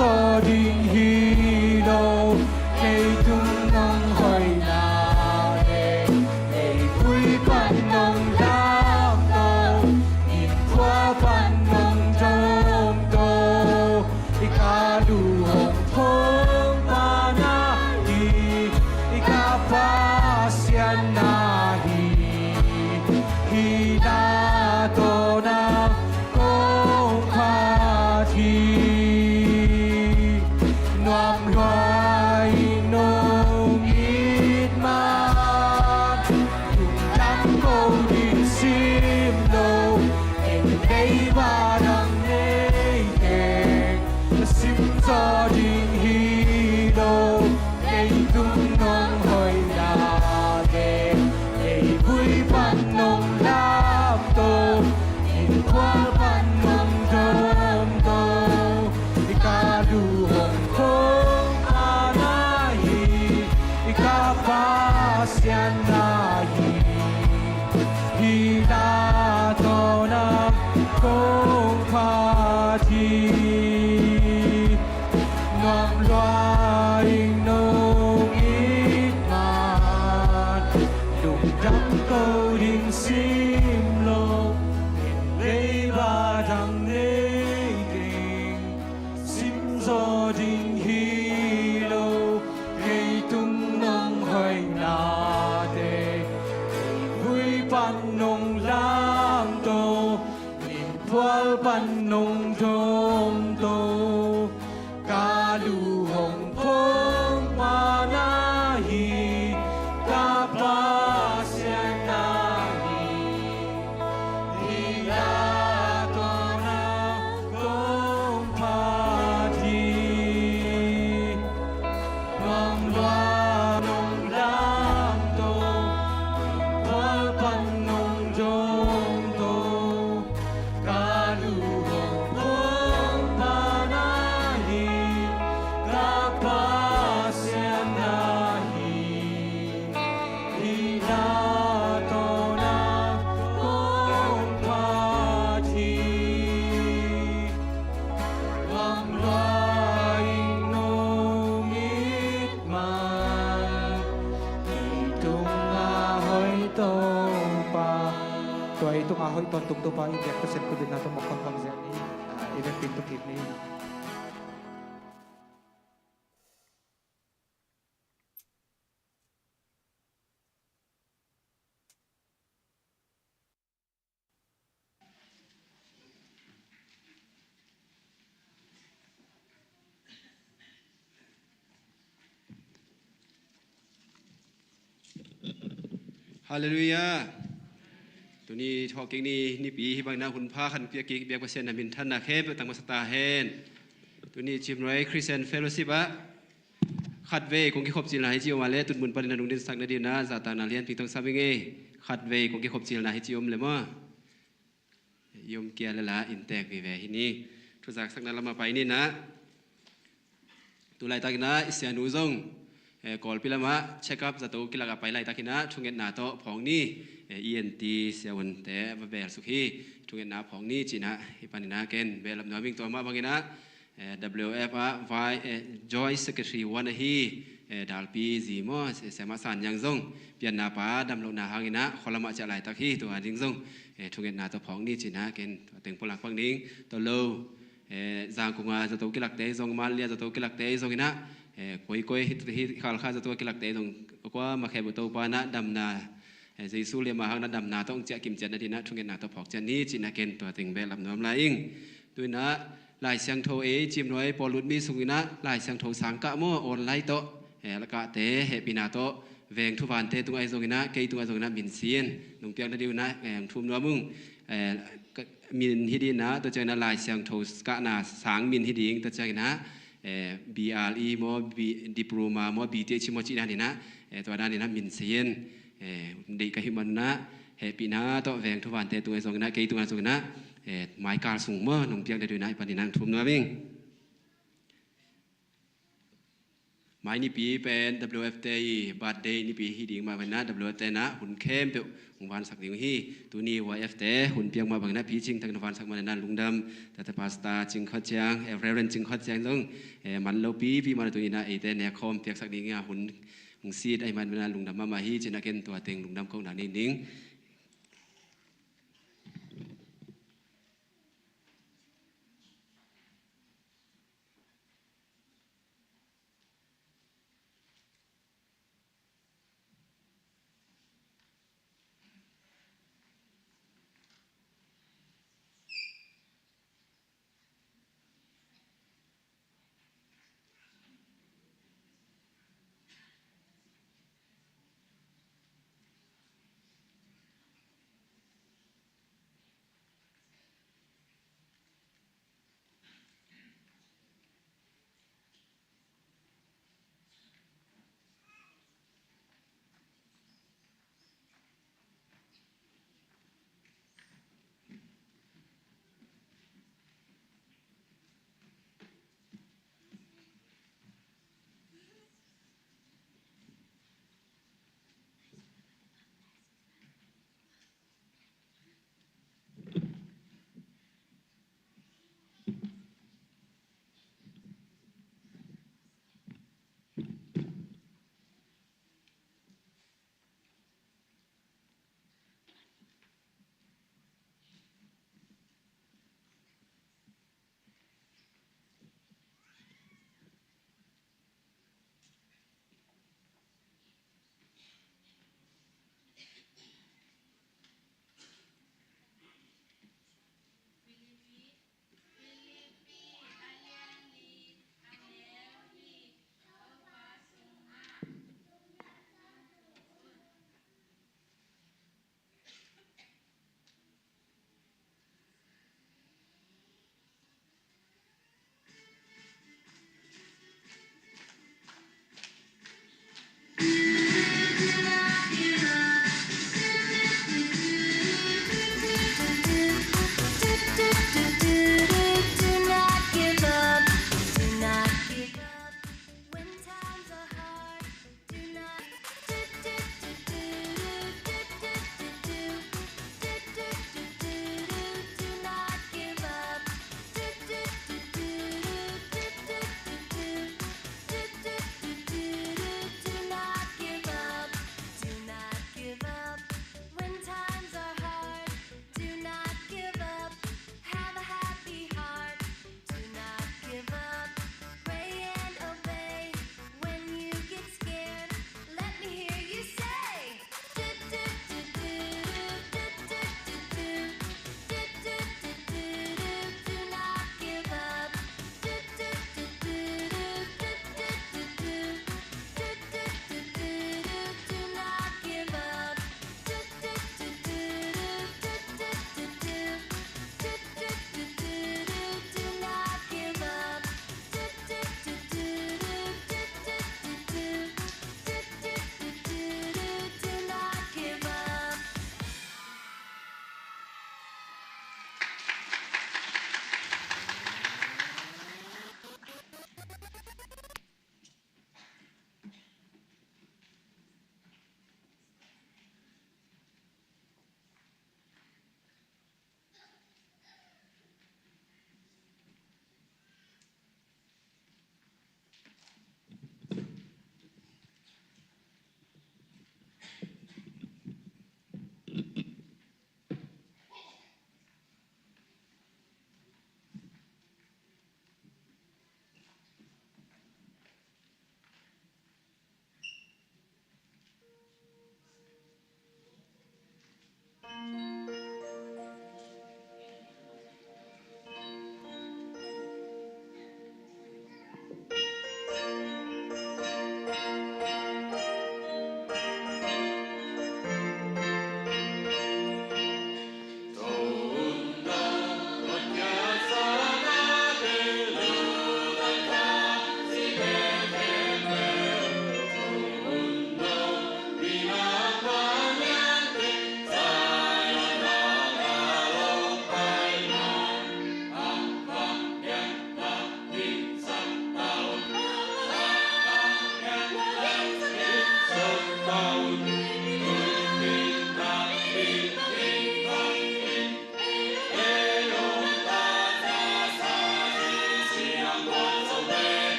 gió đình hi đâu cây tung nông hồi na đề để vui ban nông lam đâu nhìn qua ban nông trông đâu đi ca đủ hồng phong ba na đi ca ba xiên na hi na to na công pha thi noam loài nông ít man cùng đắng câu đi sim lâu em đây ba đằng đây kề sim gió đình hi đâu cây tung nông hồi là đề để vui ban nông lam tô nhìn qua ban nông thơm tô đi ca đủ hồng phong a na hi ca ba xian na hi na to na công pha thi ngọc loài nông ít man đụng đắng câu đình sim lô lấy ba thằng lấy kinh sim gió đình hi lâu gây tung nông hơi na đề vui ban nông lam tô nhìn qua ban nông thơm tô ca lu hồng phong ma na hi ca ba xian na hi na to na công pha thi ngong loa nông lam tô qua ban nông trông tô ca lu hồng phong ma na hi ca ba xian na hi na to na công pha thi vang loài nông ít man tung a hoi to pa toy tung a hoi ton tung to pa i yak sen ko din na to mokon pang zen ni even pin to keep niฮาเลลูยาตัวนี้ทอกิ่งนี่ปีที่บางนาหุ่นผ้าขันเปียกิเบียกเปอร์เซ็นต์มินท่านนาเคปตั้งมาสตาเฮนตัวนี้จิมไรคริสเตียนเฟโลชิปะขัดเวคงกิขบจีนนาฮิจิโอมาเลตุนบุญปรินาดุงดินสักนาดีนะซาตานาเลียนพิงต้องซาบิงเอขัดเวคงกิขบจีนนาฮิจิโอมเลยมั้ยมเกียร์ละอินแตกวีเวที่นี่ทุกสักนั้นเรามาไปนี่นะตัวไรตากินะอิสยานูซงกอลพิลามะเช็คอัพจะตัวกิลากไปไล่ตากินะทุงเงินหนาโตผองนี่ENT เสียวันแต่เบลสุขีทุงเงินหนาผองนี่จีนะฮิปานินาเกนเบลลำน้อยวิ่งตัวมาบางกินะWF Y Joy Secretary วันฮีดาลปีจีมอเสมาสันยังซงเปลี่ยนนาป้าดำลงนาหากินะคนละมาจะไล่ตาขี้ตัวจิงซงทุงเงินหนาตัวผองนี่จีนะเกนถึงพลังฟังดิ้งตัวโลจางกุงาจะตัวกิลักเตยซงมาเลียจะตัวกิลักเตยซงกินะคุยฮิตข้าจะตัวกิลักเตยตรงก็มาแค่บุตรปานะดำนาเจสุเลียมาหักนะดำนาต้องเจ้ากิมเจนนาดีนะทุงเงินนาตัวผอกเจนนี้จีน่าเกนตัวติงเบลลำน้ำลายอิงด้วยนะลายเสียงโทจิมน้อยปอลุดมีสุกินะลายเสียงโทสังกะมั่วออนไลน์โตละกะเตเฮปีนาโตเวงทุบานเตตุงไอโซกินะเกยตุงไอโซกินะบินเซียนนุ่งเปียกนาดีนะทุ่มนัวมึงมินฮิดีนะตัวเจนะลายเสียงโทสกะนาสังมินฮิดีงตัวเจนะBRE มอดิปโลมามอ BTH มอจีน่านี่นะตัวด้านนี้นะมินเซียนเด็กกับฮิมันนะเฮปีนาต่อแวงทุกวันเตตัวไอ้สองนะเกยตัวไอ้สองนะไม้การสูงมั่วนุ่งเปียกได้ด้วยนะปฏินังทุ่มนัววิ่ง หมายนี่ปีเป็น WFT บาดเดย์นี่ปีฮีดิ่งมาเป็นนะ WFT นะหุ่นเข้มเปียวหุ่นวานสักดิ่งฮีตัวนี้ YFT หุ่นเปียงมาบางนะพีจิงทางนวานสักมาในนั้นลุงดำแต่พาสตาจิงขัดเจียงเรเรนจิงขัดเจียงต้องมันเราปีมาตัวนี้นะแต่เนี่ยคอมเปียกสักดิ่งหุ่นซีดไอ้มันเป็นนั้นลุงดำมาฮีจินักเก็นตัวเต็งลุงดำของหนานิ่ง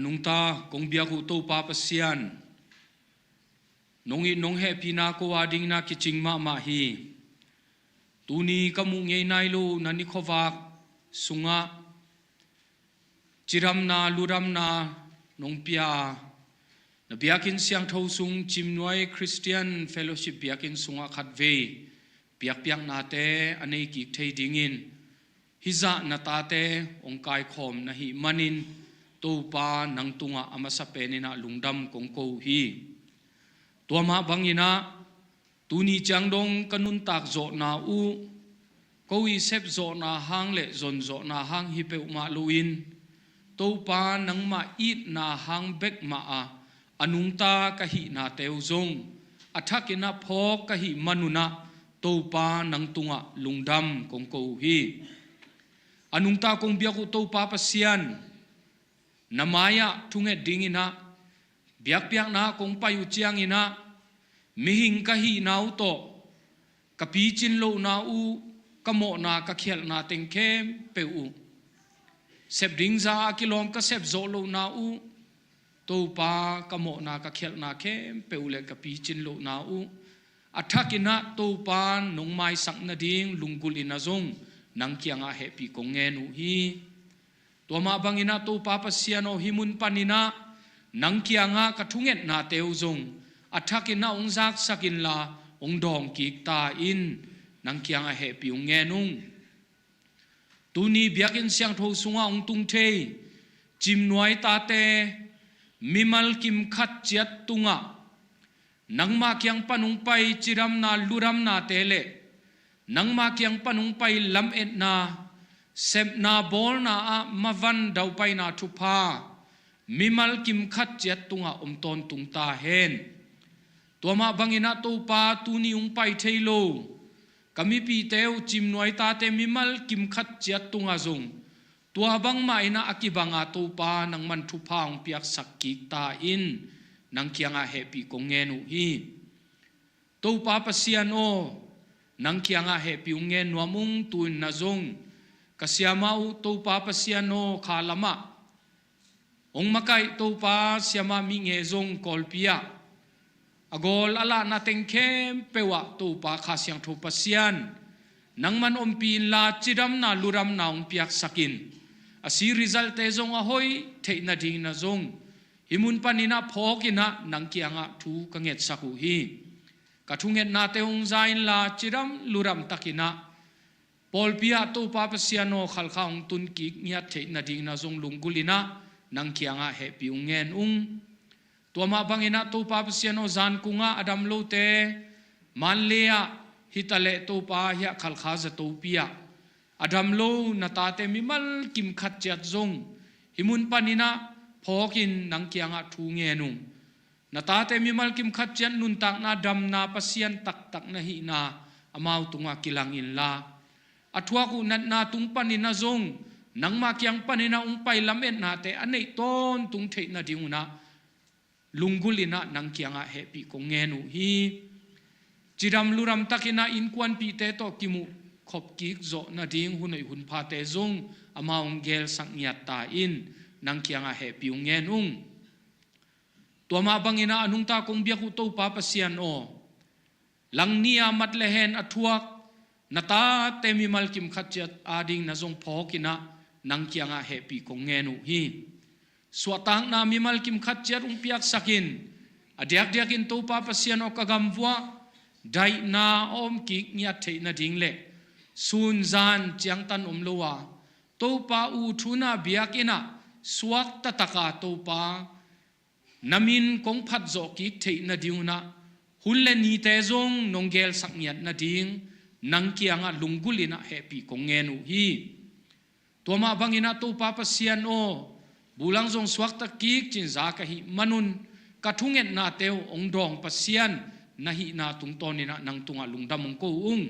anung ta kong biaku to pa pasian nong i nong he pina ko ading na kiching ma hi tuni kamu ngei nai lo na ni khowak sunga chiram na luram na nong pia na biakin siang thau sung chimnoi Christian Fellowship biakin sunga khat ve piak na te anei ki thei dingin hiza na ta te ong kai khom na hi manin to pa nang tunga amasa penina lungdam kong ko hi tuama bangina tuni changdong kanun tak zo na u koi sep zo na hang le zon zo na hang hi pe ma luin to pa nang ma it na hang bek ma a anung ta ka hi na teu zong athakina phok ka hi manuna to pa nang tunga lungdam kong ko hi anung ta kong biaku to pa pasian namaya thunge dingina biak na kong payu chiang ina mihing ka hi nau to kapi chin lo na u kamo na ka khel na teng khem pe u sep ding za kilom ka sep zo lo na u to pa kamo na ka khel na khem pe u le kapi chin lo na u athakina to pa nong mai sak na ding lungkul ina zong nang kianga happy kong nge nu hi toma bangina to pa pasiano himun panina nang kianga ka thunget na teu zong athakina ongjak sakin la ongdong ki ta in nang kianga happy ong nge nung tuni biakin siang tho sunga ong tung the chim nuai ta te mimal kim khat chiat tunga nangma kyang panung pai chiram na luram na tele nangma kyang panung pai lam et na sep na bol na a mavan dau pai na thupa mimal kim khat chiat tunga ton tung ta hen toma bangina to pa tuni ung pai thailo kami pi teu chim noi ta te mimal kim khat chiat tunga zong tua bang ma ina akibanga to pa nang man thupa ong piak sakki ta in nang kianga happy kong nge nu hi to pa pasian o nang kianga happy ong nge nuamung tuin na zong kasiamau to pa pasian o khalama ong makai to pa siama mi nge zong kolpia agol ala na tengkem pewa to pa khasyang tho pasian nangman ompin la chidam na luram na ong piak sakin asi result te zong a hoi theina ding na zong himun panina phokina nangkianga thu kanget saku hi kathunget na te ong zain la chidam luram takina polpia to pa pasiano khalkha ong tun ki nya theina ding na zong lungulina nangkianga happy ong ngen ung tuama bangina to pa pasiano zan kunga adam lo te manlea hitale to pa hia khalkha za to pia adam lo nata te mimal kim khat chat zong himun panina phokin nangkianga thu nge nung nata te mimal kim khat chat nun tak na dam na pasian tak tak na hi na amau tunga kilang in la athwa ku nat na tung panina zong nangma kyang panina ung pai lamet na te anei ton tung theina dinguna lungulina nangkianga happy kong nge nu hi chiram luram takina in kwan pi te to kimu khop ki zo na ding hunai hun pha te zong amaung gel sang nya ta in nangkianga happy ong nge nung toma bangina anung ta kong biaku to pa pasian o langnia matlehen athuak nata temi malkim khatchat ading na zong phokina nangkianga happy kong nge nu hi swatang na mi malkim khatchat ung piak sakin adiak diakin to pa pasian o kagamwa dai na om ki nya theina ding le sun zan chiang tan omlowa to pa u thuna biakina suak tataka to pa namin kong phat zo ki theina diuna hulle ni te zong nonggel saknyat na ding nangkianga lungulina happy kong nge nu hi toma bangina to pa pasian o bulang zong suak ta ki chin za ka hi manun kathunget na teu ongdong pasian na hi na tung tonina nang tunga lungdam ko ung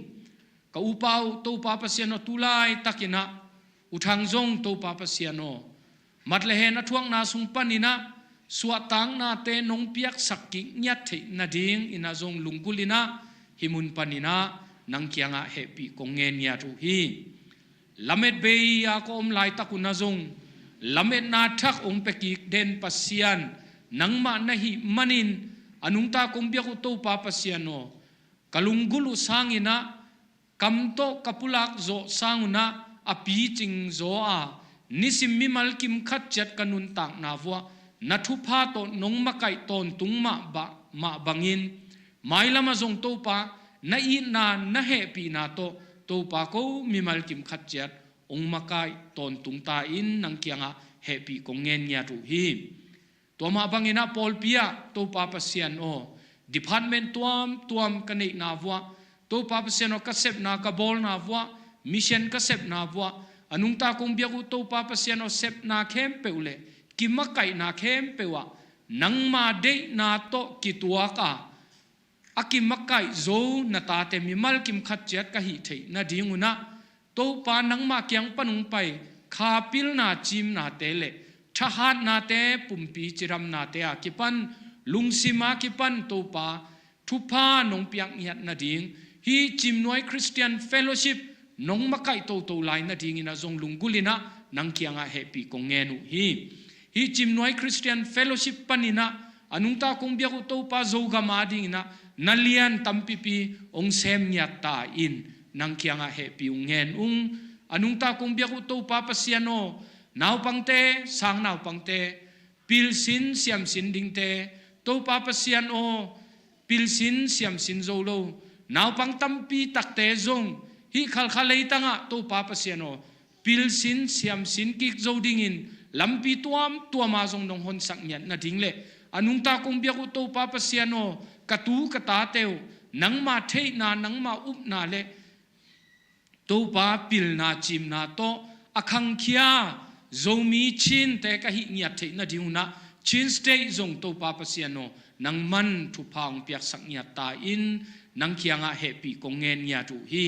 ka upau to pa pasian o tulai takina uthang zong to pa pasian o matlehen athuang na sung panina suatang na te nong piak sakki nya the na ding ina zong lungkulina himun panina nangkianga happy kong nge nya tu hi lamet be ya ko om lai takuna zong lamet na thak ong peki den pasian nangma nahi manin anungta kumbia ku to pa pasiano kalunggulu sangina kamto kapulak zo sanguna api ching zo a nisim mi malkim khat chat kanun tak na wa nathu pha to nongma kai ton tungma ba ma bangin mailama zong to pa na i na he pi na to pa ko mi malkim khat chat ong makai ton tung ta in nang kianga happy kongen nya tu hi to ma bangina pol pia to pa pasian o department tuam kanei na wa to pa pasian o kasep na ka bol na wa mission kasep na wa anung ta kong bia ku to pa pasian o sep na khem peule ki makai na khem pewa nang ma de na to ki tua ka aki makai zo na ta te mi mal kim khat chat ka hi thei na dinguna to pa nang ma kyang panung pai kha pil na chim na te le thahat na te pumpi chiram na te a kipan lungsima kipan to pa thupa nong piang hiat na ding hi chim noi Christian Fellowship nong makai to lai na ding ina zong lungulina nang kianga happy kongenu hi chim noi Christian Fellowship panina anungta kong bia ku to pa zo ga ma ding ina nalian tampipi ong sem nya ta in nang kianga happy ungen anungta kong bia ku to pa pasiano naw pangte sang naw pangte pilsin siam sin ding te to pa pasiano pilsin siam sin zo lo naw pang tampi takte zong hi khal khalei tanga to pa pasiano pilsin siam sin ki zo ding in lampi tuama zong nong hon sak nyat na ding le anungta kong bia ku to pa pasiano katu kata teu nang ma thei na nang ma up na le to pa pil na chim na to akhang khia zomi chin te ka hi nya thei na diuna chin stay zong to pa pasiano nang man thu phang piak sak nya ta in nang khianga happy kongen nya tu hi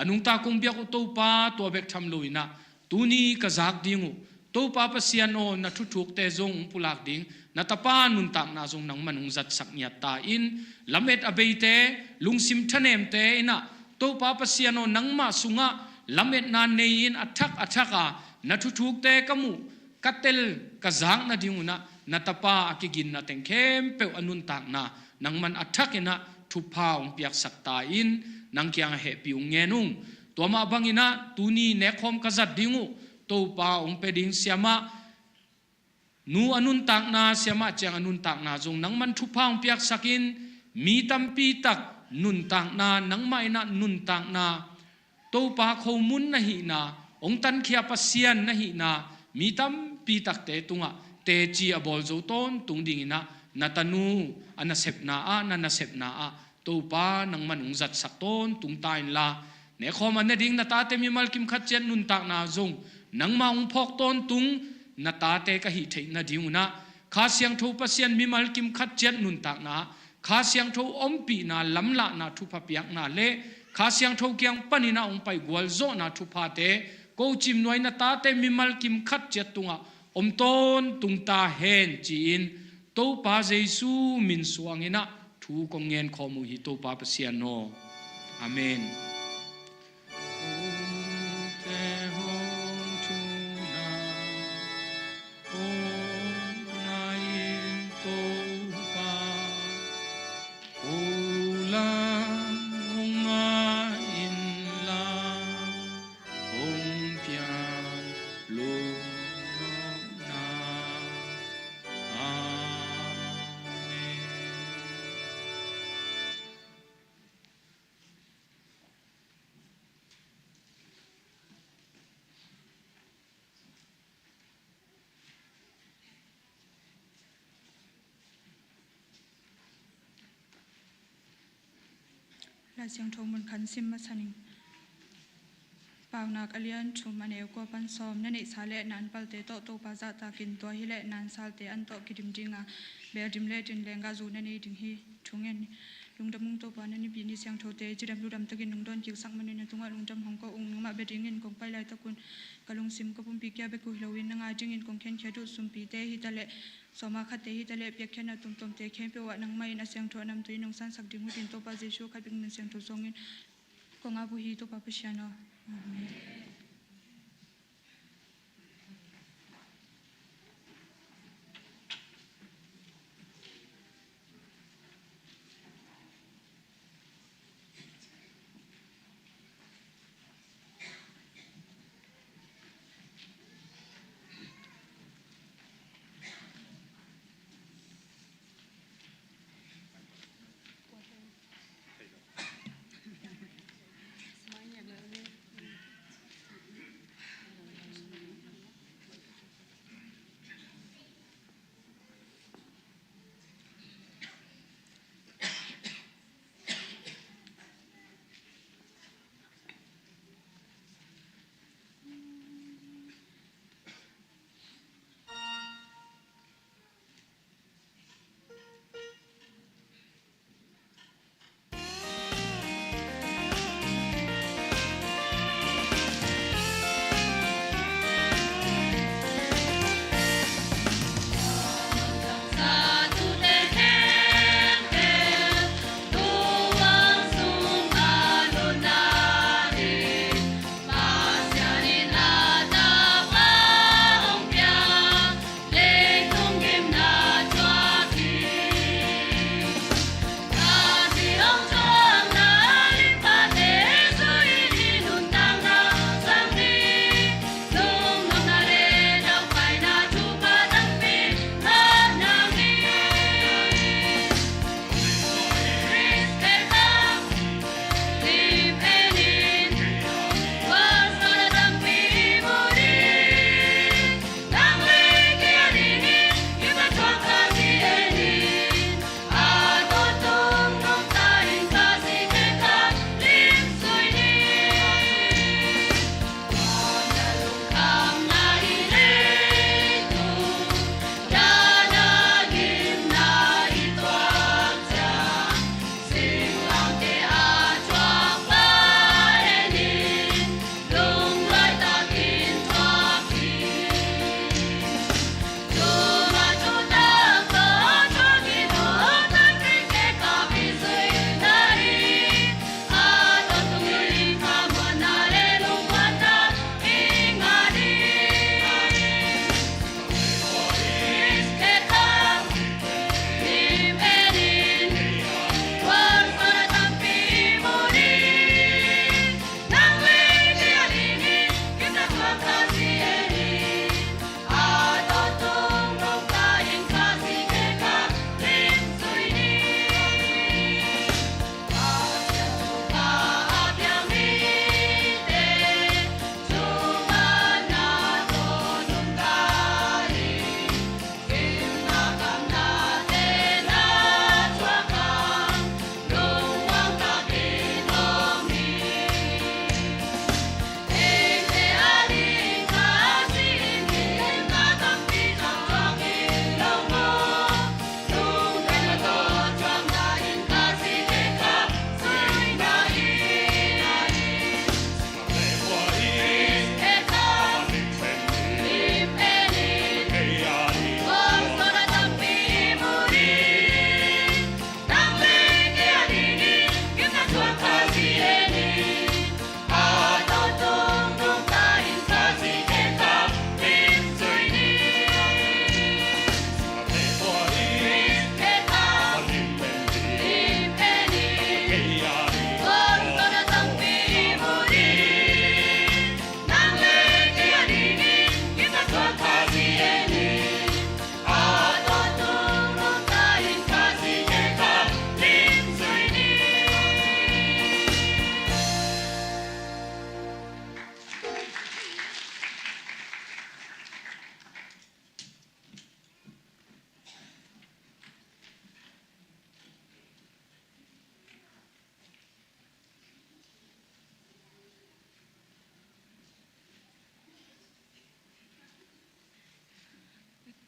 anungta kong bia ku to pa to bek tham loina tuni ka zak dingu to pa pasiano na thu thuk te zong pulak ding na tapa nun tak na zong nang manung zat sak nya ta in lamet abeite lungsim thanem te ina to pa pasiano nangma sunga lamet na nein athaka na thuthuk te kamu katel kazang na dinguna na tapa akigin na tengkem pe anun tak na nangman athakena thupa ong piak sakta in nang kyang happy ungenung to ma bangina tuni nekhom kazat dingu to pa ong peding siama nu anun tak na siama chang anun tak na jong nangman thupa ong piak sakin mi tampi tak nun tak na nang mai na nun tak na to pa khomun na hi na ong tan khia pasian na hi na mi tam pi tak te tunga te chi abol zo ton tung ding ina natanu ana sep na a na sep na a to pa nang manung zat sak ton tung ta in la ne khom an ding na ta te mi mal kim khat chen nun tak na zong nang ma ong phok ton tung na ta te ka hi thei na ding na kha siang tho pasian mi mal kim khat chen nun tak na kha siang tho om pi na lamla na thu pha piak na le kha siang tho kyang panina ong pai gwal zo na thu pha te ko chim noi na ta te mi mal kim khat chet tunga om ton tung ta hen chi in to pa jesu min suangina thu kongen khomu hi to pa pasiano amen la siang thong mun khan sim ma saning pawnak alian thum ane ko pan som na nei sale nan palte to pa za ta kin to hi le nan salte an to kidim dinga be dim le tin lenga zu na nei ding hi thungen lungdamung to pa na ni bi ni siang thote jiram ludam takin nungdon ki sang mani na tunga lungdam hong ko ung ma be ding in kong pai lai takun kalung sim ko pum pi kya be ku lowin na nga ding in kong khen khadu sum pi te hi tale soma khate hi tale pek khena tum te khem pe wa nang mai na siang tho nam tu nong san sak ding hu tin to pa jesu kha bing min siang tho songin ko nga bu hi to pa pasiano amen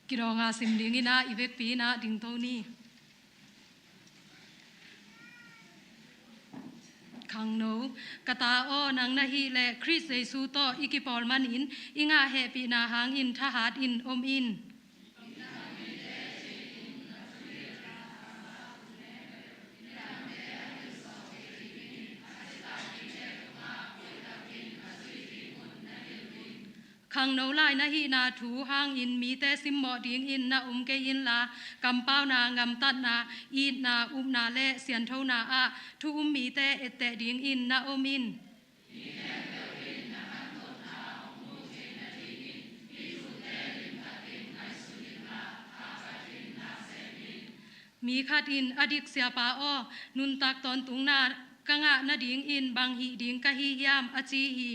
กิรองอาสิมดิงินะอีเวกปีนะดิงโตนี่ขังโนกตาอ้อนังนาฮีและคริสเยซูโตอิกิปอลมันอินอิงาเฮปีนาหางอินทหารอินอมอินขังโนไลนะฮีนาถูหางอินมีแต่ซิมหมอดิงอินนาเกยินลากำเป้านางำตัดนาอีนานาและเสียนเท่านาอะทุมีแต่เอตแต่ดิงอินนาอมินมีขัดอินอดิกเสียปาอ้อนุนตักตอนตุงนากังะนาดิงอินบางฮีดิงกะฮียามอจีฮี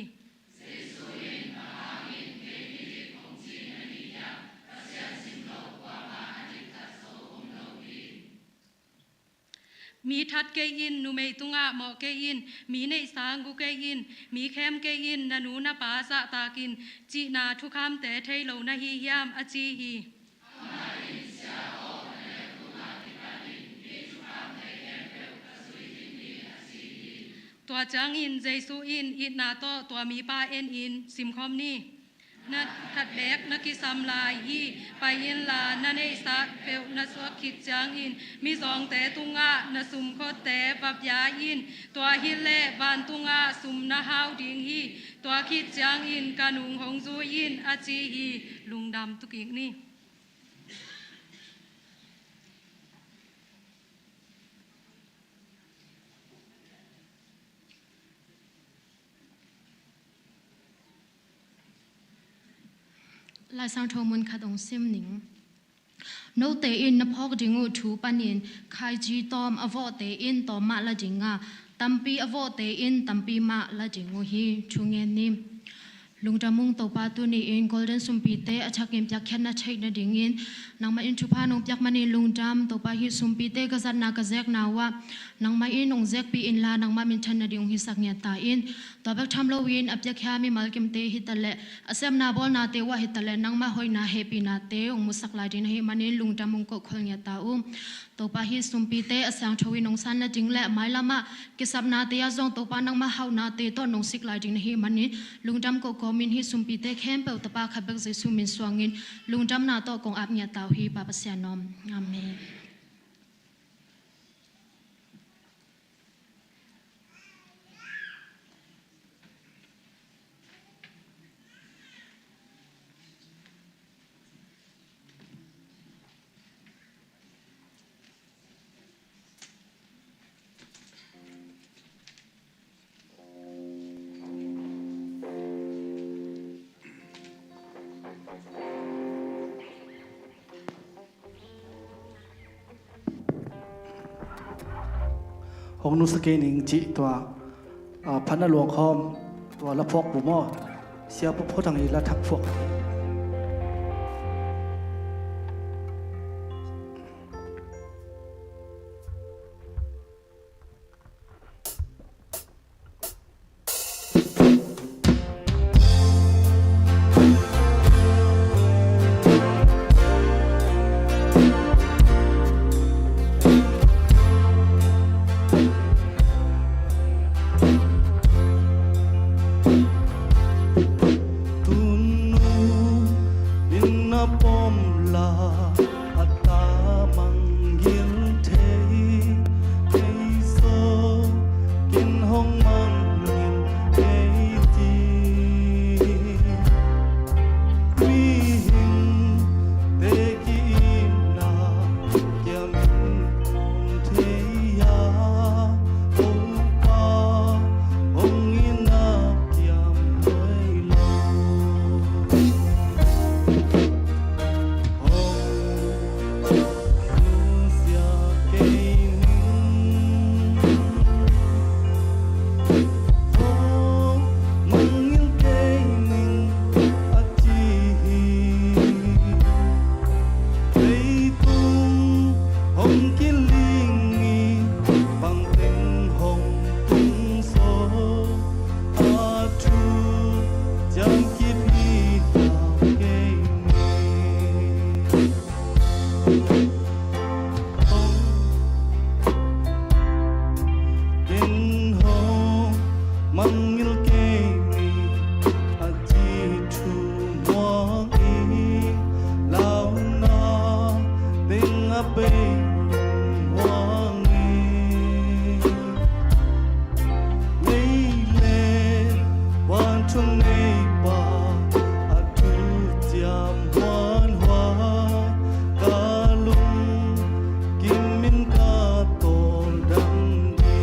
มีทัดเกยินนุเมตุงะหมอเกยินมีในสางกุเกยินมีแคมเกยินนานูนาปาสะตากินจีนาทุกคำแต่เทโลนาฮียามอจีฮีตัวจางอินเจซูอินอิดนาโตตัวมีปาเอ็นอินซิมคอมนี่นัดทัดแบกนักกิสัมลายฮีไปยินลานันเอสะเปวนัสวคิดจางอินมีสองแต่ตุงะนสุมโคแต่ปับยาอินตัวฮิเลบานตุงะสุมนาฮาวดิงฮีตัวคิดจางอินกานุงหงซูอินอาจีฮีลุงดำตุกิกนี่ลายสังทมุนขัดองซิมหนิงโนเตอินนพอกดิงูถูปันินใครจีตอมอวอเตอินตอมมาละจิงาตัมปีอวอเตอินตัมปีมาละจิงูฮีชุงเงินนิมลุงจามุงตปาตุนีอิน golden สุมปีเตอชักเกมจักแค่นาใช้นาดิงอินนางมาอินชุพานงจักมันลุงจามตปาฮิสุมปีเตกษัตริย์นากเซกนาวะนางมาอินงเซกปีอินลานางมามินชันนาดิงฮิสักเนียตาอินตัวเบกทำโลวินอับจักแค่มีมัลกิมเตฮิตะเลอเซมนาบอลนาเตวะฮิตะเลนางมาหอยนาเฮปีนาเตองมุสักลายดินเฮมันอินลุงจามุงก็คอลเนียตาตัวปาฮิสุมปีเตอสังทวินงสันนาจิงและไมลามากิสับนาเตยาซองตัวปานางมาเฮานาเตต้นนงสิกลายดินเฮมันอินลุงจำก็มินฮิสุมปีเตเข้มเปิลตปาขับเบกเจสุมินสวงินลุงจำนาโตกงอับเนียตาวฮีปาปเสียนอมอาเมนหงนุสเกนิงจิตัวพันนหลวงคอมตัวละพกบุมอเสียพวกทางนี้ละทักพวกตุนนู in ho mangil ke mi aji thu mo i lao na ding a pe wang i lei le wan chung nei ba a tu jam wan hoa ka lung kim min ka tol dang di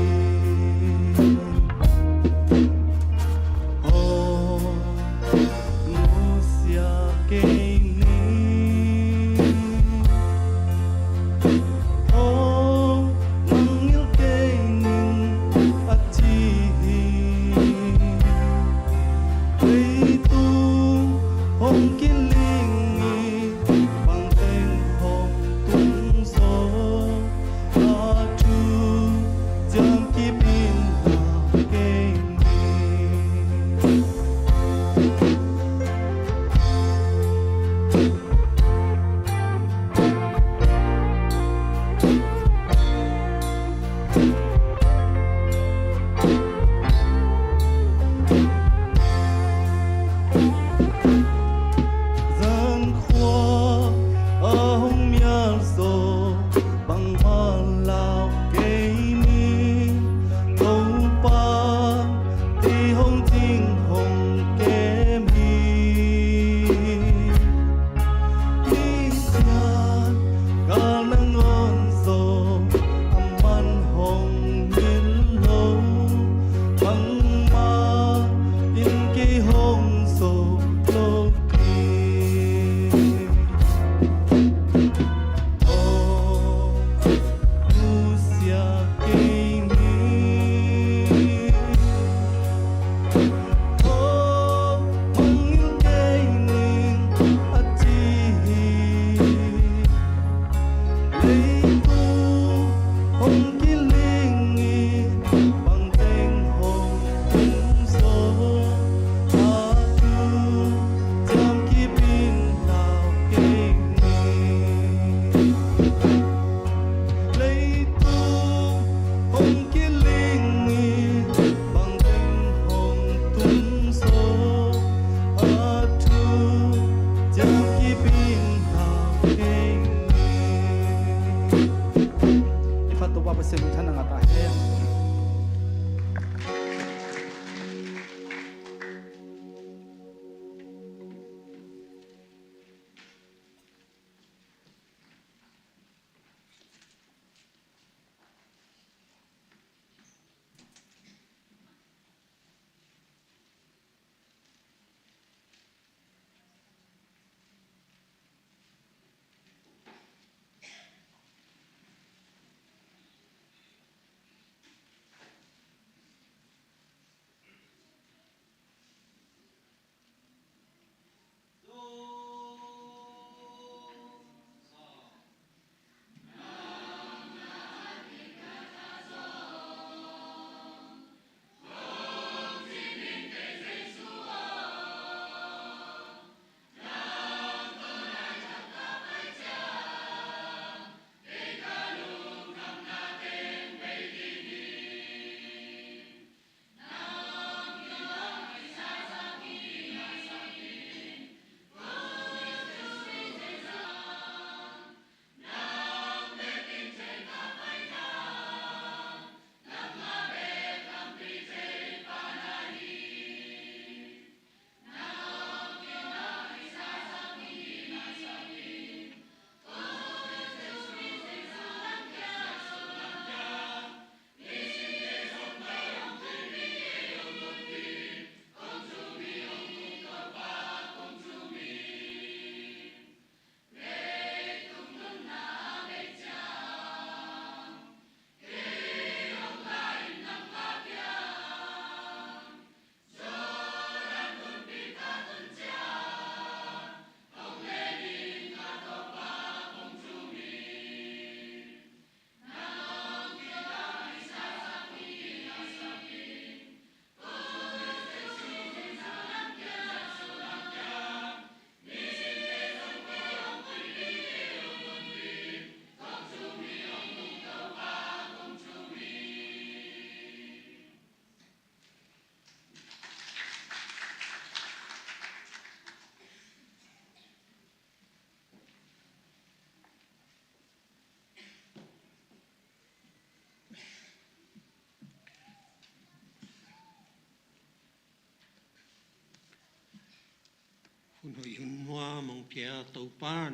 เปียเตาปาน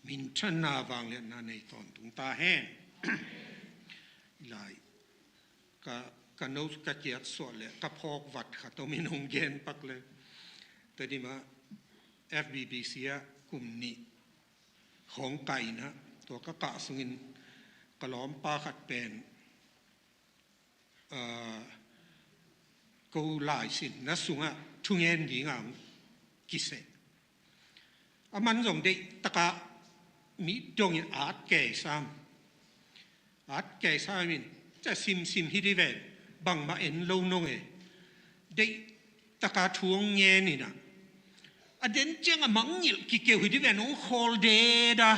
มินชันนาวางเลียนในตอนตุงตาแห้งหลายก็นู้กระเจียดสวดเลยกระพอกวัดค่ะต้องมีนงเย็นปักเลยแต่ดีมา FBBC กลุ่มนี้ของไก่นะตัวก็กะสุงินกระล้อมปลาขัดเป็นกูหลายสินนะสุงะทุ่งเงินดีงามกิเสมันส่งได้ตะกะมีจงยินอาจแก่ซ้ำอาจแก่ซ้ำมินจะซิมฮิดิเวนบังมาเอ็นโลนงได้ตะกะทวงเงินนี่นะอเดนเจ้ามังยิลกิเกวฮิดิเวนองโคลเดดา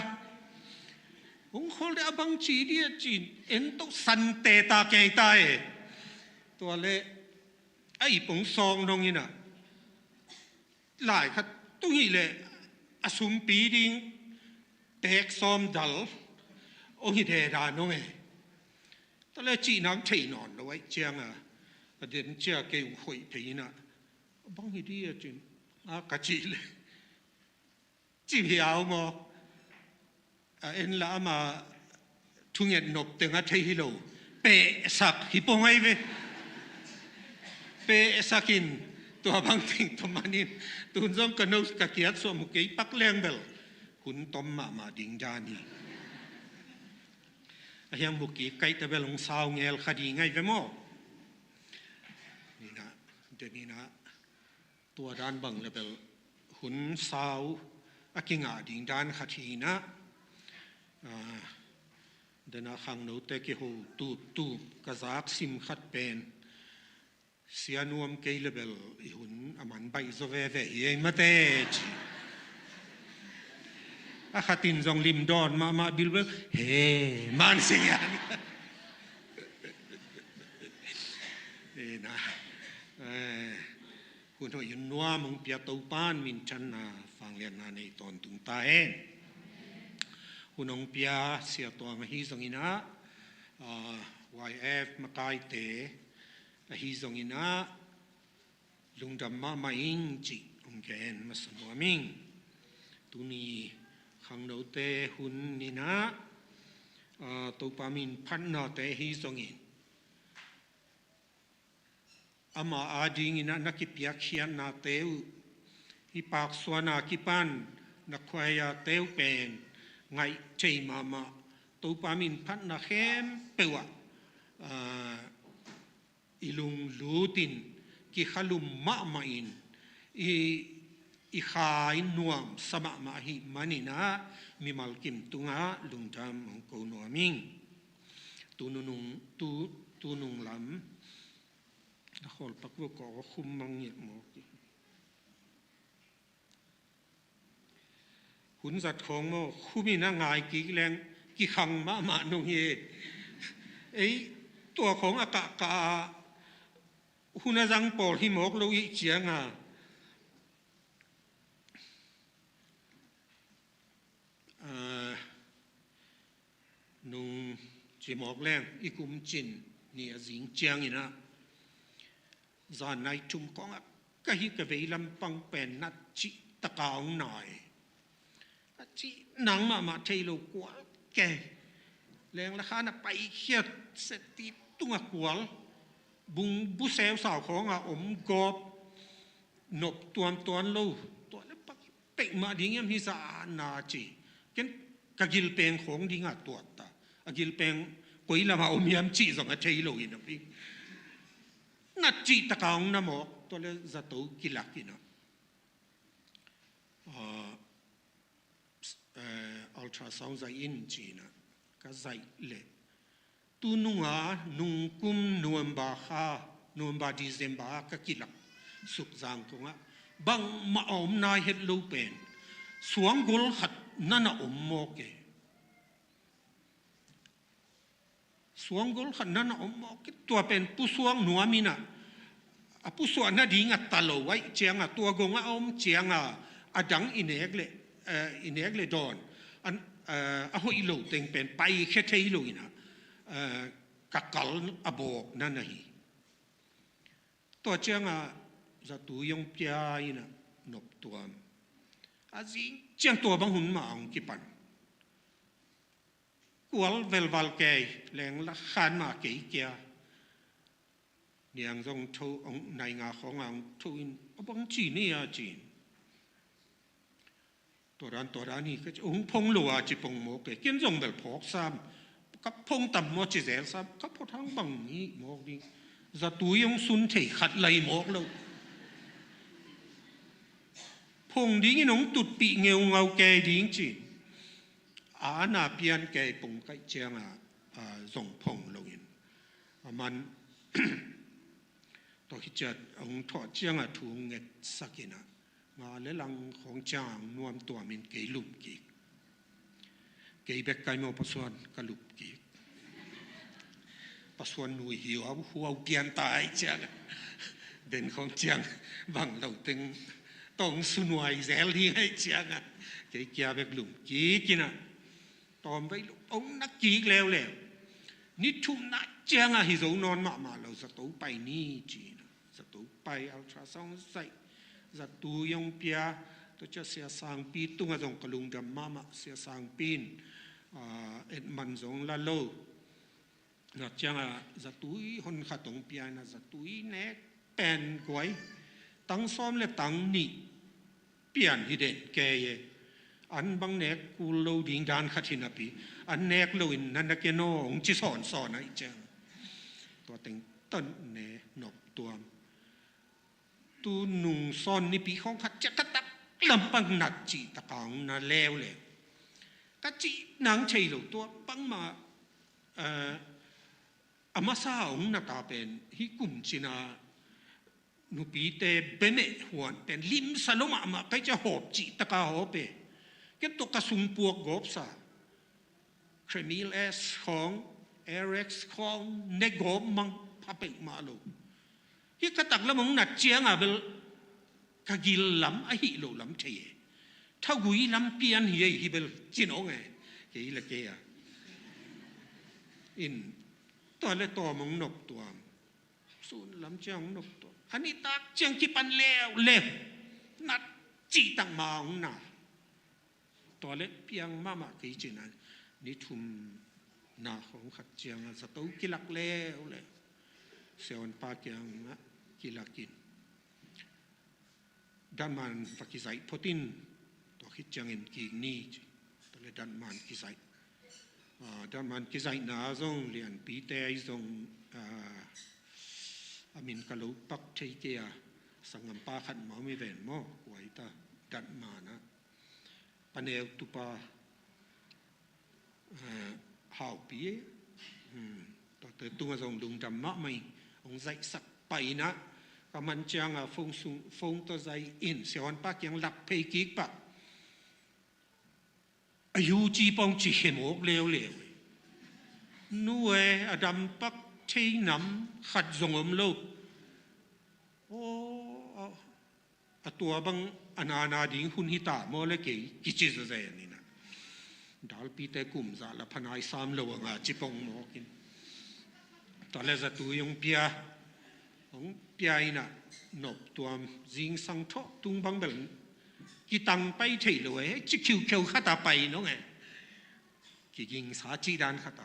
องโคลเดบังจีดีจีนเอ็นต้องสันเตตาเกยตายตัวเล่ไอ้ปงซองนงนี่นะหลายครับตุ้งเลยอสุมปีดิงเตกซอมดัลโอหิเดดานงตอนแรกจีน้ำเทนอนเอาไว้เจียงเดินเจียเกี่ยวหอยผีน่ะบังฮิดีจีนกะจีเลยจีเหี่ยวมอเอ็นละมาทุ่งเงินนบเต็งเทฮิโลเปสักฮิปงไงเวเปสักินตัวบางทิงตัวมันนี่ตุนจงกันนุสกะเกียรติสมุกิปักเลี้ยงเบลคุณต้มมาดิ่งจานียังบุกีไก่ตะเบลงสาวเงลคดีไงเวมอนี่นะเดี๋ยวนี้นะตัวด้านบังเลเบลหุ่นสาวอากิงาดิ่งด้านคดีนะเดินขังโนเตกิโฮตูกระซักซิมขัดเป็นเสียนวมเกลเบลหุ่นอามันไปโซเวเวเยมาเตจิอาขัดินจงลิมดอนมาบิลเบลเฮมันเสียนนะคุณหอยนัวมึงเปียตูปานมินชันนาฟังเรียนนาในตอนตุงตาคุณองเปียเสียตัวมาฮิซงอินะYF มาไกเตฮิซงอินะลุงดำมาอิงจิองแกนมาสมัวมิงตุนีขังโนเตหุนนี่นะตูปามินพันนาเตฮิซงอินอามาอาดิงินะนักกิปยาเขียนนาเตวฮิปากสวนากิปันนักควายาเตวเป็นไงเจมาตูปามินพันนาเข้มเปวะอิลุงลูตินกิขลุมมาอินอีขายนวมสมะมาหิมันนี่นะมีมัลกิมตุงะลุงจำของกูนัวมิงตูนุงลำขอปักวกอคุมมังเหยียดหมอกหุ่นสัตว์ของโมคุมีน่างายกี่แรงกี่ขังมาหนุ่งเฮไอตัวของอากาศหุ่นจังปอลที่หมอกลุยเจียงนุ่งจีหมอกแรงอีกุมจินนี่สิงเจียงอีนะจานในจุ่มกองก็ฮิกเวลำปังเป็นนัดจิตะกาวหน่อยจิหนังมาเทโลกัวแกแรงราคาน่ะไปเขียดเสติตุ้งกัวบุเซลสาวของอมกอบนบตัวโลตัวนั้นปักเป่งมาดิ้งยังพิสานาจีกันกะกิลเป็งของดิ้งตัวตากิลเป็งกุยละมาอมยามจีสองเทโลอินะพี่นัดจีตะกางน้ำหมอกตัวเลจะโตกิลักกินะอัลตราซาวด์ใจอินจีนะก็ใจเละตูนุงนุงกุมนวมบาคานวมบาดิเซมบาก็กิลักสุกจางกงบังมาอมนายเฮดลูเป็นสวงกุลขัดนั่นอมโมเกสวงกุลขันนั้นอมอกตัวเป็นผู้สวงหนัวมีนะผู้สวงน่ะดีงัดตลอดไว้เจียงตัวกงอมเจียงดังอินเอกเลยดอนอันหอยโลเต็งเป็นไปแค่เทยโลนะกักกลอบอกนั่นน่ะฮีตัวเจียงจะตัวยงเปียนะนบตัว อาจิเจียงตัวบางหุ่นมาองกิปันกวลเวลวัลเกยแรงละขานมาเกยเกียเนียงทรงทูองในงาขององทูอินอบางจีนี่อาจีนตัวร้านนี่ก็จะองพงหลัวจีปงโมเกกินทรงเบลพอกซ้ำกับพงต่ำโมจิเซลซ้ำกับพอทั้งบังนี้โมกนี่จะตุยองสุนเทขัดไหลโมกแล้วพงดิ้งน้องตุดปีเงาเงาแกดิ้งจีอาณาเปียนแกปงไกเจียงส่งพงลงอินมัน ตัวที่จะองถอดเจียงถูงเงสักินะมาเลลังของจางนวมตัวมินเกยลุมกีเกยเบกไกโมปสวนกลุบกีปสวนหนุ่ยหิวหัวเกียนตายเจียงเด่นของเจียงบังเราตึงต้องสุนวยแซลที่ให้เจียงเกยเกียเบกลุมกีกินะตอมไปองนักกีแล้วนี่ทุ่มนักเจียงฮิโซนอนมาเราสตูไปนี่จีนะสตูไปอัลตราซาวด์ใส่สตูยงเปียตัวจะเสียสังปีตุ้งจงกลุงดำมาเสียสังปีนเอ็ดมันจงละโลนักเจียงสตูยหนขัดตงเปียนะสตูยเนกเป็นกวยตั้งซ้อมและตั้งนี่เปลี่ยนฮิเดนแกเยอันบางเนกกูโลดิ่งดานขัดหินปีอันเนกโลอินนันนักเกโนองจิสอนไอ้เจ้าตัวเต็งต้นเนนบตัวตูนุ่งซอนนี่ปีของขัดจะกระตักลำปังหนักจีตะกังน่าเลวก็จีนางเชยโลตัวปังมาอามาซาองนักตาเป็นฮิกุมจินานุปีเตเบเมหวนเป็นลิมสลมามาไปจะหอบจีตะกาหอบเปก็ตัวกระสุนปวกกบซาเครมิลเอสของเอเร็กซ์ของเนกบมังพับเอกมาลูที่กระตักแล้วมึงหนัดเจียงเบลกะกิลลำไอฮิโลลำเทยถ้ากุยลำเปียนเฮียฮิเบลจินโอไงเกยละเกียอินตัวเล็ตัวมึงนกตัวส่วนลำเจียงนกตัวอันนี้ตักเจียงกิปันเลวนัดจีตังมาองน่ะตัวเล็กเพียงมากี่จีนั้นนี่ทุ่มนาของขัดเจียงสตูกิลักเลวเลยเสียวันปาเกียงนะกิลักกินด้านมันฟักกิไซพอตินตัวคิดเจียงเอ็นกีนี่ตัวเล็กด้านมันกิไซด้านมันกิไซน่าจงเรียนปีเตยจงอามินกะลุปักเทียเกียสังกัมปาขัดหมอไม่เว้นหม้อไว้ตาด้านมานะปนเอวตุปาหาวปีต่อเติตัวทรงดุงดำมะไม่องใจสักไปนะก็มันจังฟงตัวใจอินเสียวันปากยังหลับเพกิกปะอายุจีปองจีเขมกเลวนู่เออดำปักเทียนำขัดทรงอมโลโอ้ตัวบางอนาดิ่งหุ่นหิตาโมเลกีกิจิซะเซนี่นะดาลปีเตกุมซาละพนายสามโลงาจิปงโมกินตอนแรกจะตัวยงเปียของเปียน่ะนบตัวจิงสังทอตุงบังเบลกิตังไปเที่ยวเลยจิคิวขัดไปน้องไงกิยิงสาจีดานขัด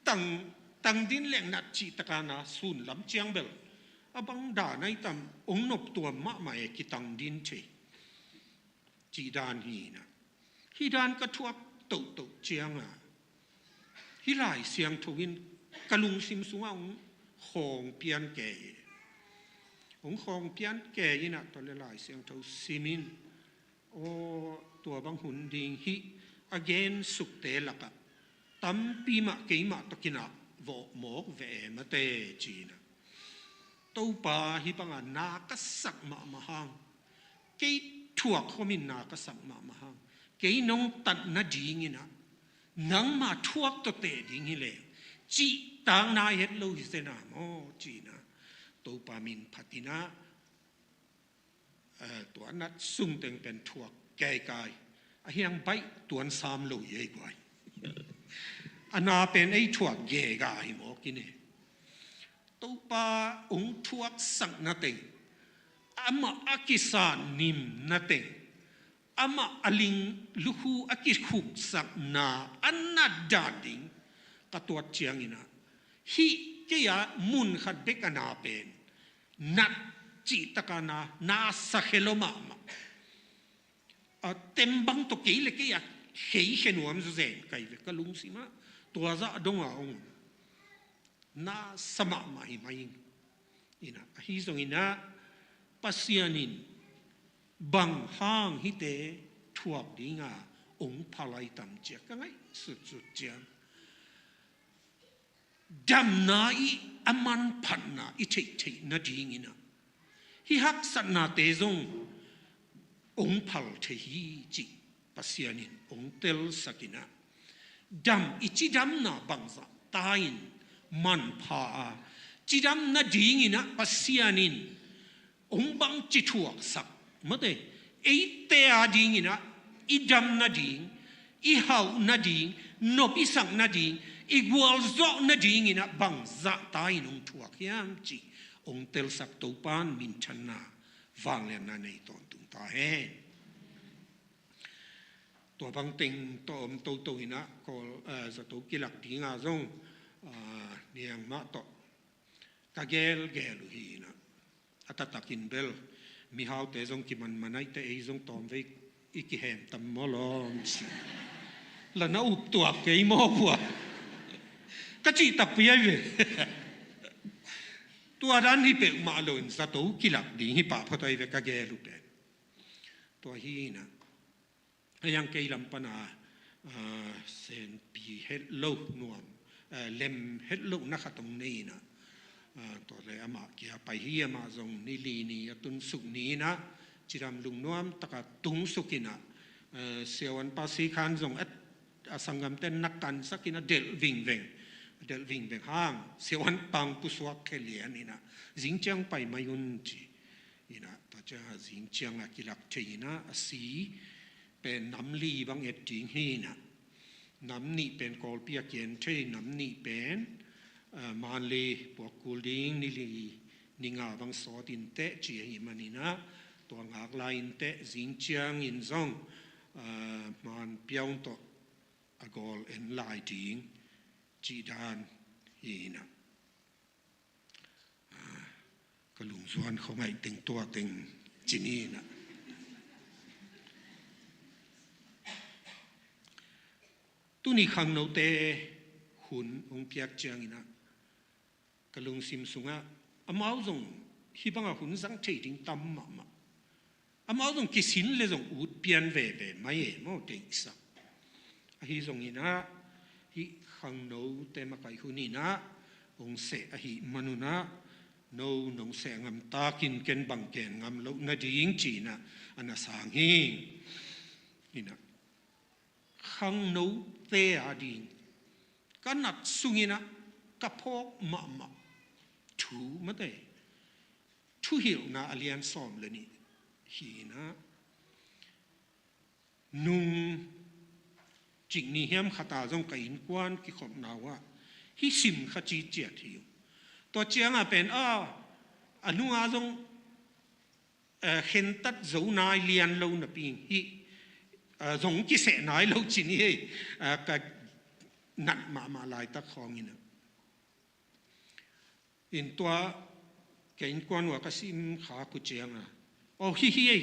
ตั้งดินแหล่งนัดจีตะการนาสุนลำเจียงเบลบังด่าในตำองนบตัวมะใหม่กิตังดินเชจีดานฮีนะฮีดานกระทวบตุเจียงฮีหลายเสียงทวินกะลุงซิมสุงของเปียนแก่ของเปียนแก่ยี่นะตอนหลายเสียงทวซิมินโอตัวบางหุ่นดิงฮีagain สุกเตลักตั้มปีมะเกยมะตะกินะวอหมอกเวมาเตจีนะตัวป่าฮิปังนากษักมาหังเกยถั่วขมินนากษักมาหังเกยน้องตัดนาดีงี้นะนังมาทั่วตัวเตดิงี้เลยจีต่างนายเห็ดลูกเสนาโมจีนะตัวป่ามินพัตินะตัวนัดสุ่งเต็งเป็นถั่วแก่กายเฮียงใบตัวสามลูกใหญ่กว่าอันนาเป็นไอ้ถั่วแก่กายหมอกินเนี่ยตัวป่าองถั่วสักนาเต็งอามาอากิสานนิมนาเต็ง ama aling luhu akikuk sak na anna dading katuat chiang ina hi kaya mun khat bek ana pen nat chi takana na sakheloma ma tembang to ke le kaya hei henuam zen kai ve kalung sima tua za donga ong na sama ma hi mai ina hi zong ina pasianin bang hang hi te thuak dinga ong phalai tam che ka ngai su su chiang dam na I aman phan na I thei thei na ding ina hi hak sat na te zong ong phal the hi chi pasianin ong tel sakina dam ichi dam na bangza tain man pha chi dam na ding ina pasianin ong bang chi thuak sak mate ei te a ding ina I dam na ding I hau na ding no pi sang na ding I gwal zo na ding ina bang za tai nong thuak hiam chi ong tel sak to pan min chan na wang le na nei ton tung ta he to bang ting to ina ko za to kilak dinga zong niang ma to ka gel hi na atatakin bel mi hau te zong ki man manai te ei zong tom ve I ki hem tam mo lom chi la na up tuak ke mo bua ka chi tap pia ve tua dan hi pe ma lo in sa to kilak ding hi pa photoi ve ka gelu te to hi na yang ke lam pana sen pi het lo nuam lem het lo na khatong nei na to le ama kia pai hi ama zong ni li ni atun suk ni na chiram lung nuam taka tung sukina sewan pasi khan zong at asangam ten nakkan sakina del ving veng hang sewan pang puswak khelian ina jingchang pai mayun chi ina ta cha jingchang akilak theina asi pen namli bang et ting hi na namni pen kol pia kien the namni pen man le pok kulding ni li ninga bang so tin te chi hi manina to ngak lain te jingchang in zong man piaung to agol en lai ding chi dan hi na kalung zuan khongai ting to ting chini na tu ni khang no te hun ong piak chiang ina kalung sim sunga amau zong hi banga hun sang thei ding tam ma ma amau zong kisin le zong ut pian ve mai e mo te sa hi zong ina hi khang no te ma kai hunina ong se a hi manuna no nong se ngam ta kin ken bang ken ngam lo na ding chi na ana sang hi ina khang no te a ding kanat sungina kapok ma thu ma te thu hil na alian som le ni hi na nung jing ni hiam khata jong ka in kwan ki khop na wa hi sim kha chi chia thi to chiang a pen anunga jong khen tat zo nai lian lo na ping hi zong ki se nai lo chi ni ka nat ma lai ta khong ina in tua ke in kwan wa ka sim kha ku chiang a hi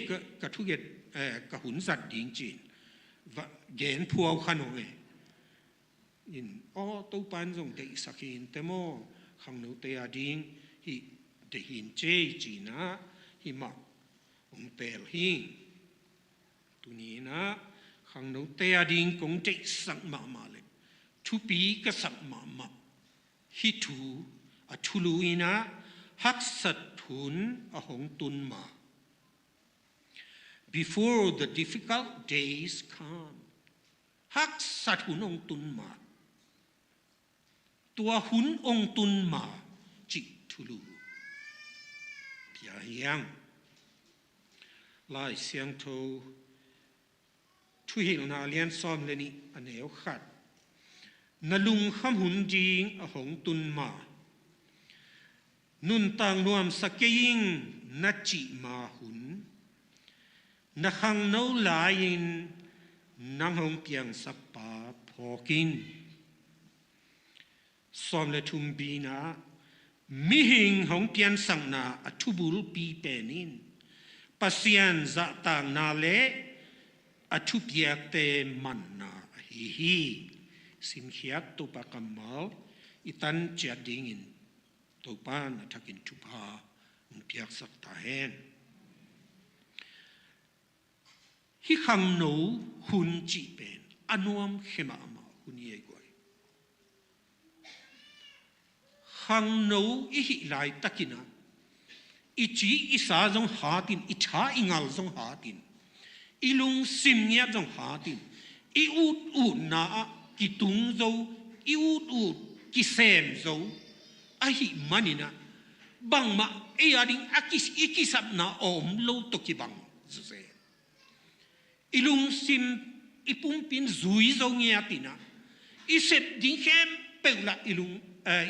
ka thu get ka hun zat ding chin và gen phuao khano nge in to pan jong te sakin te mo khang no te ading hi te hin che chi na hi ma ong pel hi tu ni na khang no te ading kong te sak ma le thu pi ka sak ma hi thu a thulu ina hak sat hun a hong tun ma before the difficult days come hak sat hun ong tun ma tua hun ong tun ma chi thulu pia hiang lai siang tho thu hil na lian som le ni aneu khat na lung kham hun jing a hong tun ma nun tang nuam sakeing na chi ma hun นักขังโนลายินนังหงเปียงสับปาพอกินสอมเลทุมบีนามิหิงหงเปียนสังนาอทุบุลปีเปนินปัสยันจะต่างนาเลอทุเปียกเตมันนาฮีสิมเขียกตุปะกัมมาลอิตันเจียดิงินตุปานทักินทุพาเปียกสักตาเฮนฮิขังโนหุนจีเป็นอนุมเขมามาหุนเยกวยขังโนอิหิไลตะกินะอิจีอิสาจงหาตินอิชาอิงาลจงหาตินอิลุงซิมเนียจงหาตินอิอูดอูดนากิตุงโจอิอูดอูดกิเซมโจอหิมันนี่นะบังมาเอียดิงอากิสอิกิสับนาอมโลตกิบังจุเซอิลุงซิมอิปุ่มปินซุยโจเงียตินะอิเซบดิงเข้มเปล่าอิ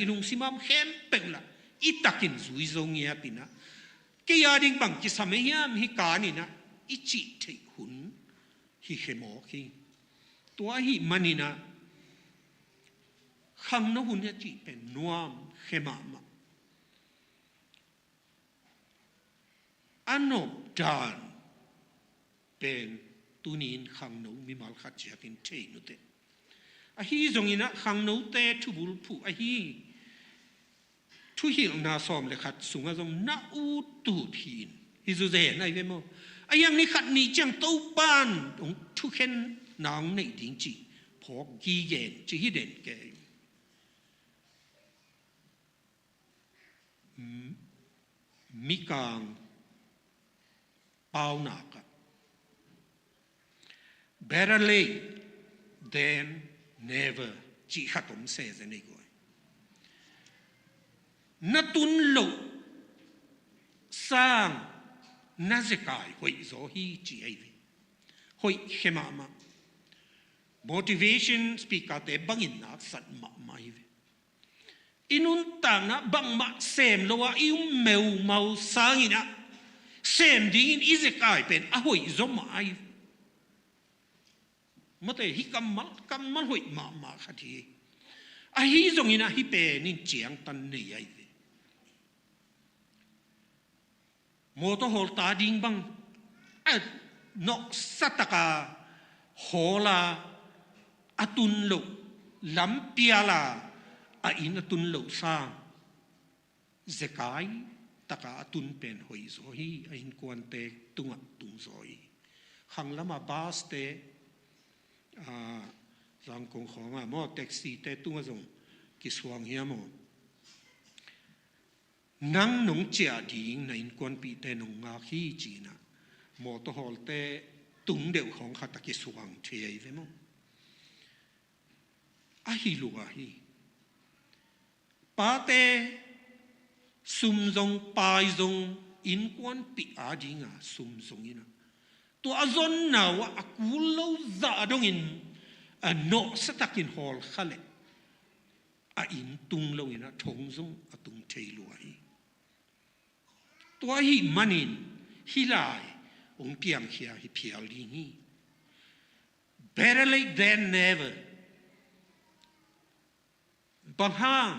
ลุงซิมามเข้มเปล่าอิตักินซุยโจเงียตินะque ya ding bang ki samayam hi kani na ichi thei hun hi khemo khi tua hi manina khang no hun ya chi pen nuam khema ma anop dan pen tunin khang no mi mal khat chi akin thei nu te a hi zongina khang no te thubul phu a hiทุหิลนาซอมเลยขัดสูงอาจงนาอูตูทีนฮิซูเซนไอเวโมไอยังนี่ขัดนี่จังตู้บ้านองทุกเห็นนางในดิ้งจีพอกีเย็นจีฮิเด่นแกมิกางเปาหนักเบรเลย์ then never จีขัดผมเซซนี่กูนัตุนโลสร้างน่าจะกายหอยโซฮีจีไอวีหอยเขมามา motivation speaker แต่บังอินนักสัตว์มาไม่วีอินุนต่างนะบังมาเซมโลว่าอิวเมวเมาสร้างอินะเซมดิ้งอิจะกายเป็นอะหอยโซมาไอวีมาแต่ฮิกำมัลหอยมาขัดทีอะฮิจงอินะฮิเป็นนิเจียงตันนี่ไอโมโตโฮลตาดิงบังนกสัตกาโฮลาอตุนโลลัมเปียลาอินอตุนโลซาเซกายตกาอตุนเป็นหอยโซฮีอินกวนเตตุงตุงโซฮีขังละมาบาสเตสังคงของมอแท็กซี่เตตุงจงกิสวงเฮียโมนังนงเจียดิ้งในกวนปีเตนงอาขี้จีนะมอตฮอลเตตุงเดียวของขัตกิสวังเทียเวมอาฮิลูอาฮิปาเตซุมจงปายจงอินกวนปีอาดิ้งอ่ะซุมจงอินะตัวอจนนาวะกูเล่าจ่าดงอินโนสตักินฮอลขเลอินตุงเล่าอินะทงจงตุงเทลูอาฮิตัวฮิมันอินฮิลายองเปียงเขียฮิเพียลิงี better late than never บางห้าง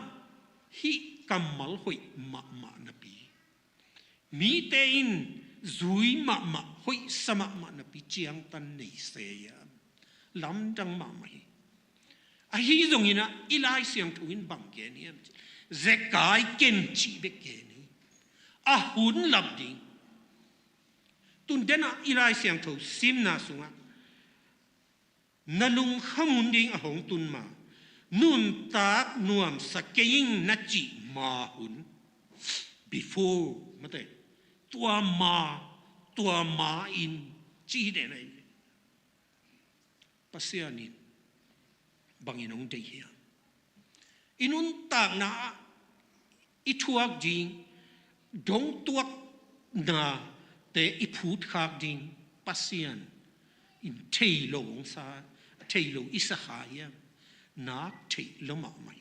ฮิกัมมัลหอยมะนบีมีเตอินซุยมะหอยสมะนบีเจียงตันในเสียลำจังมะไม่อาฮิจงอินะอิลายเสียงทุนบังเกนียเซกายเกนจีเบเกนีอาหุนลำดิงตุนเดนะอิลายเสียงทุซิมนาสุงะนลุงขมุนดิงอาหงตุนมานุนตากนวมสกยิงนัจจิมาหุน before มาเตตัวมาอินจีเดนัยปัสยานินบังอินองเดียอินุนตากนาอิทวกจิงดงตัวนาเตอิพูดขากจิงปัสยานอินเทโลงซาเทโลอิสขายามนักเทโลมาไม่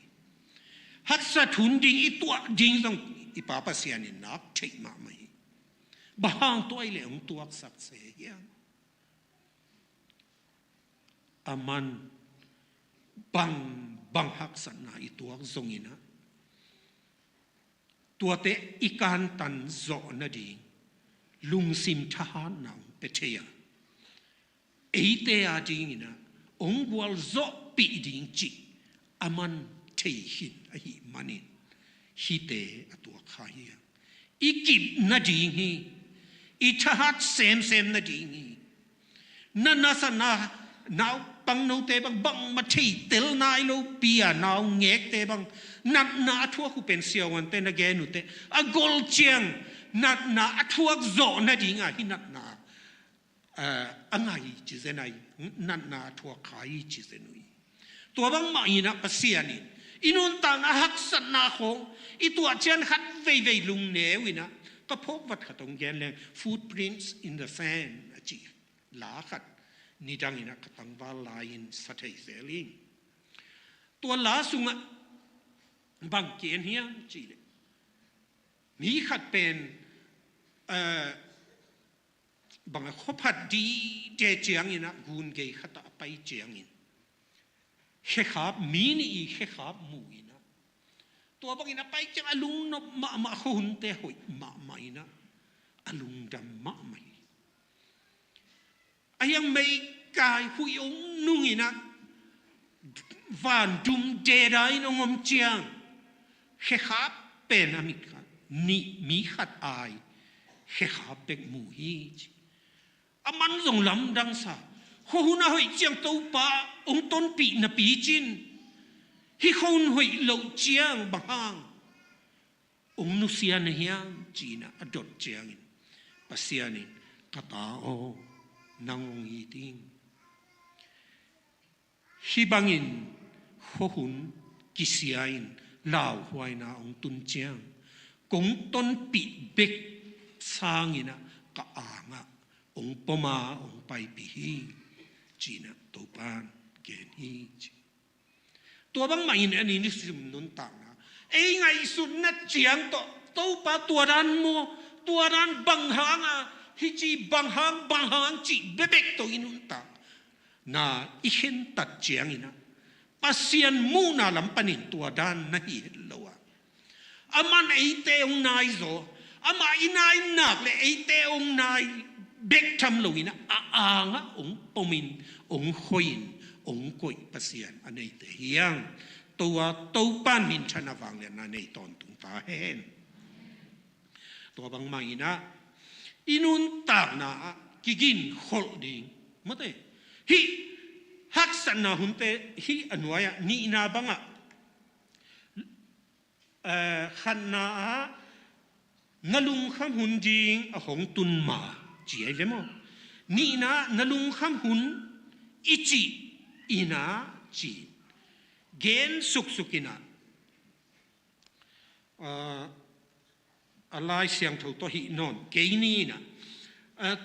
ฮัตสะทุนจิงอิตัวจิงต้องอิปาปัสยานินนักเทมาไม่บางตัวไอเหลวตัวสักเสีย อามันบังหักสันนาอีตัวทรงอินะตัวเตอีการตันโจนาดีลุงซิมทหารนาวเปเทียเอเตอาดีนะองบัวโจปีดิงจิอามันเทหินอหิมันินฮิเตอตัวข้าเฮียอีกิบนาดีฮีอีทหารเซมนาดีฮีนั่นน่ะสนะนาวบังโนเตบังมาที่เตลนายโลเปียนาวเงกเตบังนัดนาทั่วกูเป็นเสียวันเตนแกนุเตอกอลเจียงนัดนาทั่วโจนาดีงาฮินัดนาอังไงจิเซนัยนัดนาทั่วขายจิเซนุยตัวบังมาอินะปัสเซียนิอินุนต่างหักสันนาของอีตัวเจียนขัดเวลุงเนวินะก็พบวัดขัดตรงแกนแรง footprints in the sand จีหลาขัดนี่ดังอินะขัดตังวาลายินสัตย์เสลิงตัวหลาสุงะบางเกียนเฮียจีเลยมีขัดเป็นบางข้อพัดดีเจเจียงอินะกุนเกยขัดไปเจียงอินเฮขับมีนี่เฮขับมูอินะตัวบางอินะไปจังอลุงนบมาหุ่นเตหอยมาอินะอลุงดำมาไม่ยังไม่กายหุยองนุ่งอินะวันดุมเจได้นงมเจียงเฮขับเป็นอามิขัดนี่มีขัดอายเฮขับเป็นมูฮีอามันส่งลำดังสาหุ่นหอยเจียงตัวป้าองต้นปีนปีจินฮิคนหอยเหลาเจียงบางองนุเสียนเฮียจีน่ะอดเจียงปัสเซียนิกตาโอนางองอีติงฮิบังอินหุ่นกิเสียอินลาวหวยนาองตุนเจียงกงต้นปีเบกสร้างอินะกะอ่างะองปมาองไปปีฮีจีน่ะตัวปานเกณฑ์ฮีตัวบางไม่เนี่ยนี่นี่สิมนุนต่างนะไงสุดนัดเจียงตัวปาตัวนั้นมัวตัวนั้นบังหางอ่ะฮิจีบังหางจีเบกตัวอินุนต่างน่าอีเห็นตัดเจียงอินะปัสเซียนมูนาลำปนินตัวด้านนั่นเห็นแล้วอ่ะอามันไอเตองนายโซอามาอินายนักเลยไอเตองนายเบกทำลงอินะอ่างอ่ะองปมินองคอยน์องกุยปัสเซียนอันนี้เทียงตัวป้านมินชนะฟังเนี่ยนั่นในตอนตุงตาเห็นตัวบางไม่นะอินุนตากนะกินขอลดิงมั้งเตฮิฮักสันนะหุ่นเตฮิอันวายนี่นาบังอ่ะขันนานาลุงคำหุ่นดิงของตุนมาจีไอเลมอนี่นาลุงคำหุ่นอิจิอินาจีเกณฑ์สุกินะอะไรเสียงถูกตัวหินนเกณฑ์นี่นะ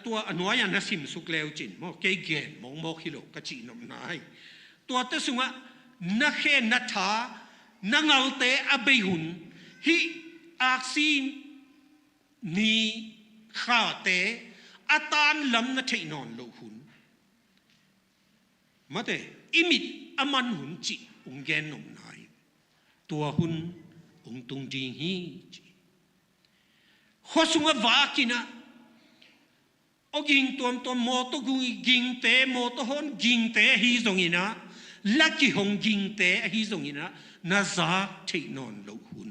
ตัวอนุญาตนัสิมสุกเลวจินมอเกณฑ์มองฮิโลกจีนมนายตัวเตสุงะนักเขนัทานังเอาเตอเบหุนฮิอักซีนีข้าเตอาตานลำนัทนอนโลหุนมาเตอิมิดอามันหุนจิองแกนนมนายตัวหุนองตุงจีฮีจิข้อสุงวากินะโอกิงตัวมอตกุกิงเตมอตฮอนกิงเตฮีซงอินะลักกิฮงกิงเตฮีซงอินะนาซาเทนอนโลหุน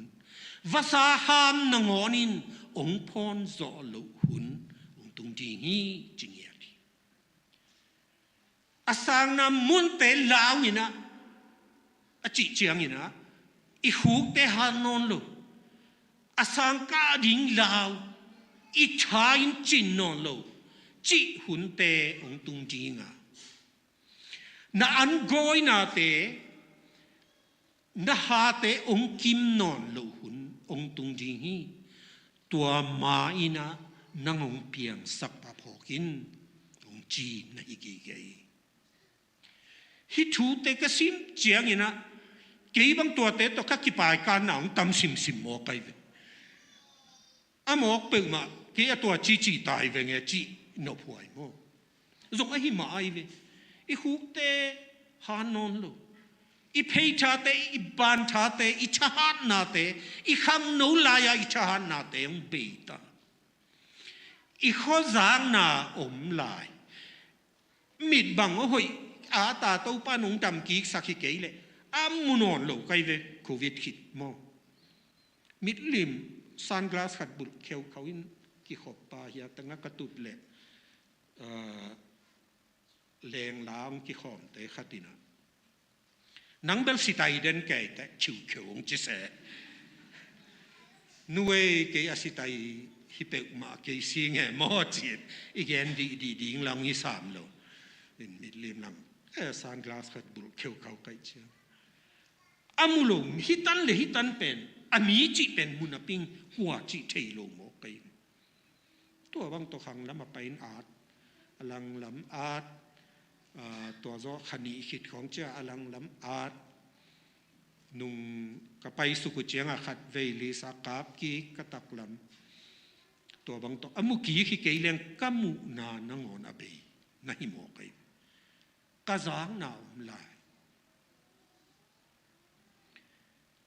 ภาษาฮามนงอนินองพรโซโลหุนองตุงจีฮีจิงเยลีอาสังนามุนเตลาวอินะอจิเจียงอินะอีหูเตฮานอนโลอาสังกาดิงลาวอีชายจินนอนโลจิหุนเตองตุงจีงานาอันโกยนาเตนาฮาเตองกิมนอนโลหุนองตุงจีฮีตัวมาอินะนางองเปียงสักปะพอกินองจีนะอีกีเกยฮิทูเตกสิมเจียงอินะเกยบังตัวเตตกักกิปายการหนังตำสิมหมอกไปอะหมอกเปิงมาเกยตัวจีตายเวงจีนบหวยโม zong a hi ma ai ve i huk te hanon lo i peita te i banta te i chahan na te i kham no laya i chahan na te ong beita i khozang na om lai mit bang o hoi a ta to pa nong tam ki sakhi ke le amunon lo kai ve covid hit mo mit lim sunglass khat bul kheu khawin ki khop pa ya tanga katut le leng lam ki khom te khatina nang bel sitai den ke te chiu khong chi se nuwe ke asitai hi pe ma ke sing he mo chin igen di ding lang hi sam lo in mit lim lam sunglass khat bul kheu khau kai chi amulo hitan le hitan pen ami chi pen munaping hua chi thei lo mo kaiตัวบางตัวขังแล้วมาไปอาดอลังลำอาดตัวโซขณีขิดของเจ้าอลังลำอาดนุ่งกระไปสุกุเจียงขัดเวลีสากาบกีกระตักลำตัวบางตัวอมุกีขี้เกลียงกัมุนานังอนอเบยนาหิโมกกะจางนาวลาย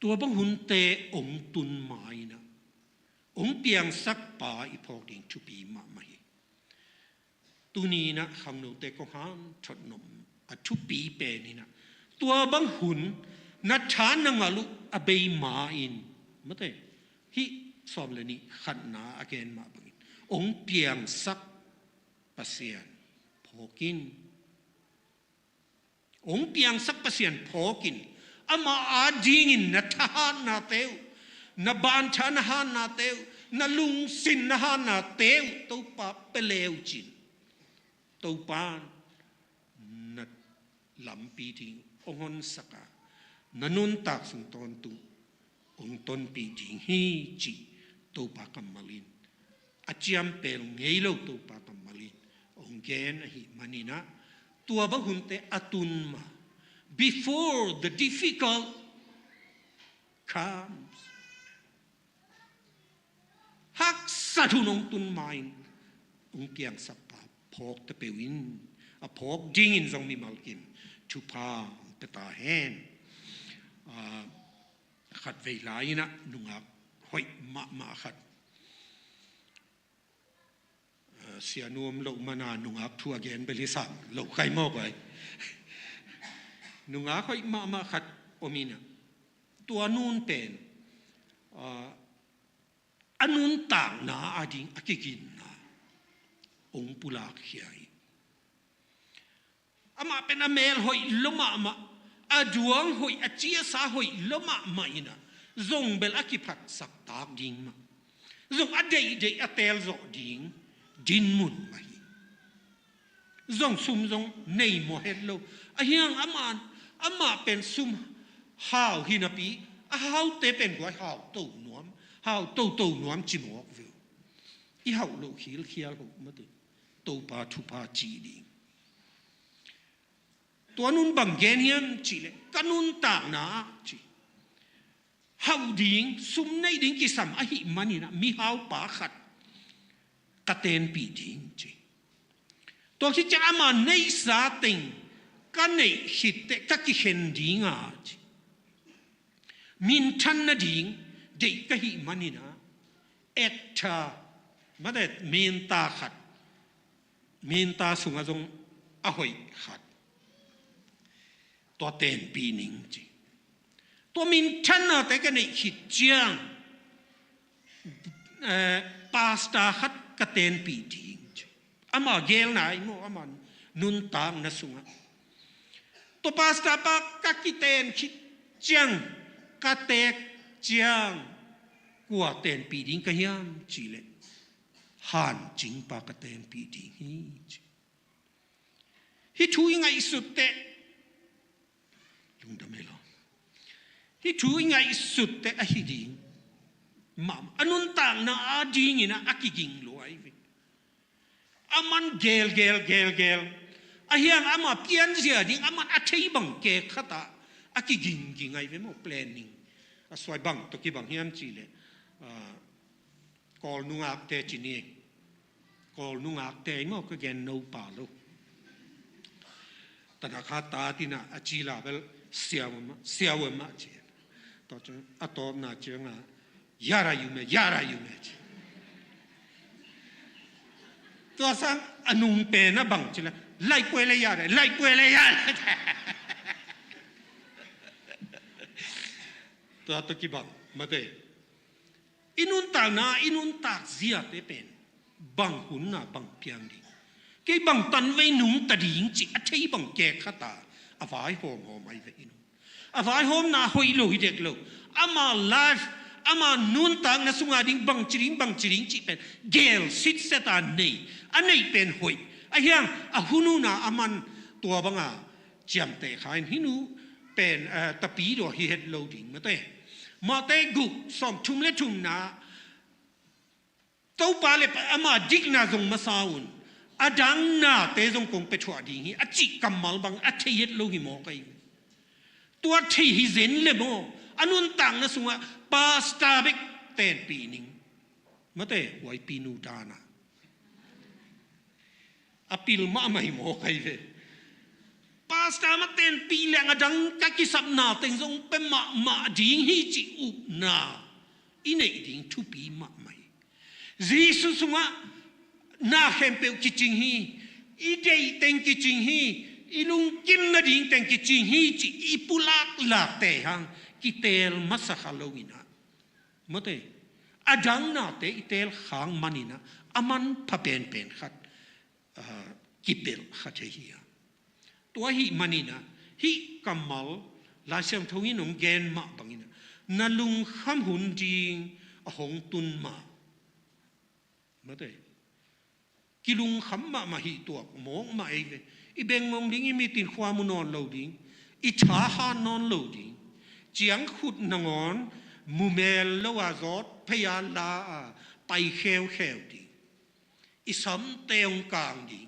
ตัวบางหุ่นเตะองตุนไม้นะองเปียงสักป่าอีพอกดิ่งชุปีมาไม่ตัวนี้นะคำโนเตก็หางชดนมชุปีเปนี่นะตัวบังหุนนัดชานังอาลุอเบยมาอินไม่ได้ฮิสอมเลยนี่ขันนาอเกนมาบังองเปียงสักปะเสียนพอกินองเปียงสักปะเสียนพอกินอามาอาจิงินนัทหานนาเตวนาบานชานหานาเตวนาลุงสินหานาเตวตัวปะเปเลวจินตัวปานนัดลำปีทิ้งองหอนสักนานุนตักสุนตอนตุองตนปีทิ้งฮีจิตัวปะกัมมาลินอาจารย์เปลงเงยโลตัวปะกัมมาลินองเกนหิมันนี่นะตัวบางคนเตอตุนมา before the difficult comesฮักสัตุนองตุนไม้องเปียงสับปะพอกตะเปวินaพอกดิ้งอินซองมีมัลกิมชุพาเปตาแฮนขัดเวลาอินะนุงักหอยมาขัดเสียนวมโลกมานานุงักทัวเกนเบลิสัมโลกไก่มอกไว้นุงักหอยมาขัดโอมินะตัวนูนเป็นอันนู้นต่างนาอาดิงอากิกินนาองปุลาเขียอามาเป็นอเมลหอยลมามาอาดวงหอยอาเจียสาหอยลมามาอินะซงเบลอากิพัดสักตากดิงมาซงอเดย์อเตลโซดิงดินมุนมาซงซุมซงเนยโมเฮดโลอาเฮียงอามาเป็นซุมฮาวฮินาปีฮาวเตเป็นกว่าฮาวตูนวมฮาวตูนวมจิมอกวิวอีฮาวโลขีลเขียลมาติตูปาทุปาจีดิงตัวนุนบังเกนเฮียมจีเลกันุนต่างนาจีฮาวดิงซุมในดิงกิสัมอหิมันนี่นะมีฮาวปาขัดกะเตนปีดิงจีตัวที่จะอามาในสาติงกันในหิตเตกะกิเห็นดิงอาจีมินทันนาดิงเด็กกะหิมันนี่นะเอตชามาได้เมนตาขัดเมนตาสุงอาจงอหอยขัดตัวเต็นปีนิงจีตัวมินทันนะแต่กันในหิตเจียงปาสตาขัดกะเต็นปีดิงจีอามาเกลไหนโมอามานุนตางนะสุงอาตัวปาสตาปากะกิเต็นหิตเจียงกะเตกเจียงกว่าเต็นปีดิงกะยามจีเลหันจิงปากะเต็นปีดิงฮิทูยังไงสุดเตลุงดำไม่ลองฮิทูยังไงสุดเตอหิดิงมามอนุนต่างนะอาดิงนะอากิกิงลอยวิอามันเกลอาเฮียงอามาเพียนเสียดิงอามันอาทิบังเกขตาอากิกิงไงเวโม planning อาสวยบังตะกี้บังเฮียมจีเลกอลนุงอักเตจินีกอลนุงอักเตโมก็แกนโนปาโล ตนาคาตาตินะอจีลาเบลเสียวมาเจนต่อจนอตอมนาเจงยาราอยู่เมตัวสังอนุมเปนะบังจิละไล่กวยเลยยาเลยตัวตะกี้บังมาเตอินุนตากนาอินุนตากเสียเตเป็นบังหุนนาบังเพียงดีเกบังตันไว้หนุ่มตะดิ่งจิอัฐิบังแก่ขตาอวายโฮมไอเวอินุอวายโฮมนาหอยโลหิเด็กโลอามาไลฟ์อามานุนตากนาสุงาดิ่งบังจิริงจิเป็นเกลสิทเซตานเนยอันนี้เป็นหอยไอ้ยังอาหุนูนาอามันตัวบังจำเตะขายหินูเป็นตะปีดอฮิเฮดโลดิ่งมาเตกุสอมทุมเลทุมนาตัวปาเลปอามาดิกนาซงมาซาอุนอาดังนาเตซงคงเปชัวดิ่งฮีอจิกัมมัลบังอัฐเฮดโลหิโมกัยตัวที่ฮิเซนเลโมอนุนตังนะสุงะปาสตาเบกเตนปีนิงมาเตไว้ปีนูดานาอปิลมาไม่โมกัยเวปาสตามาเต้นปีแรงอดังกักิสับนาเต็งทรงเป็นมาดิ่งฮิจิอุนาอินเอดิ่งทุปีมาไม่จีสุสุงะนาเข้มเปลกิจิงฮีอีเดย์เต็งกิจิงฮีอีลุงกิมนาดิ่งเต็งกิจิงฮีจิอีปุลักลาเตหังกิเตลมาสักฮัลโลวินามาเตอดังนาเตอิเตลหางมันินะอามันพะเป็นขัดกิเปลขัดเฮียตัวฮิมันนี่นะฮิกัมมัลลาเซมทวินงเกนมาบังนี่นะนาลุงคำหุ่นจริงหงตุนมาเตกิลุงคำมาฮิตัวมองมาเองอีเบงมองดิ้งอีมีตินความมุนอนโลดิ้งอีชาฮานอนโลดิ้งเจียงขุดนงอนมูเมลละวาซอดพยาลาไปเขวดิ้งอีสำเตงกลางดิ้ง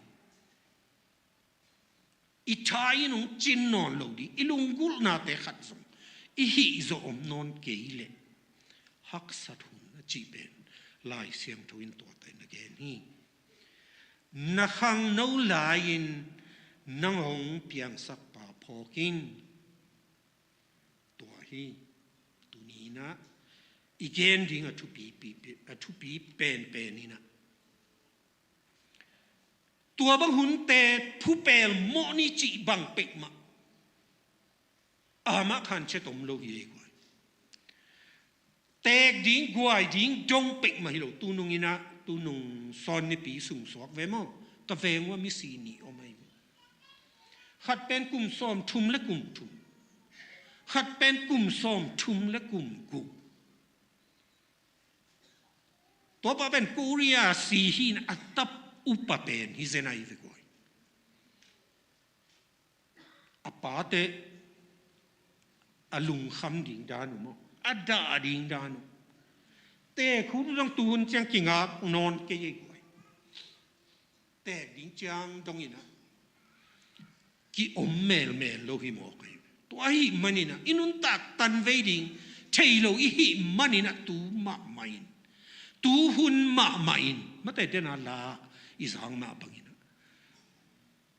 อีชายนุ่งจินนอนโลดีอีลุงกุลนาเตขัดสงอีฮิโซอมนอนเกยเลฮักสัตุนจีเป็นลายเสียงทวินตัวแต่นเกนี่นักขังนูลายินนังหงเปียงสักป่าพอกินตัวฮีตัวนี้นะอีเกนดิ้งทุปีเป็นนี่นะตัวบังหุนเตผู้เปลโมนิจิบังเป็กมาอามาขันเชตมโลกีกว่าเตกดิ้งกวายดิ้งจงเป็กมาฮิโลตูนุงอินะตูนุงซอนในปีสุ่งสวกเวมอตะเวงว่ามิสีนีโอไม่ขัดเป็นกลุ่มซ้อมทุมและกลุ่มทุมขัดเป็นกลุ่มซ้อมทุมและกลุ่มกุตัวปะเป็นกูเรียสีหินอัตตอุปเป็นฮิเซนัยเวกอยอปาเตอลุงคำดิ่งดานุมอดาดิ่งดานุเตคุณต้องตูนจังกิงอักนอนเกยกอยเตดิ่งจังตรงนี้นะกิอมเมลโลหิโมกอยตัวไอ้มันนี่นะอินุนตักตันเวดิ่งเทโลอีหิมันนี่นะตูมาไม่ตูหุนมาไม่มาแต่เดนาลาอิสางมาบังอินะ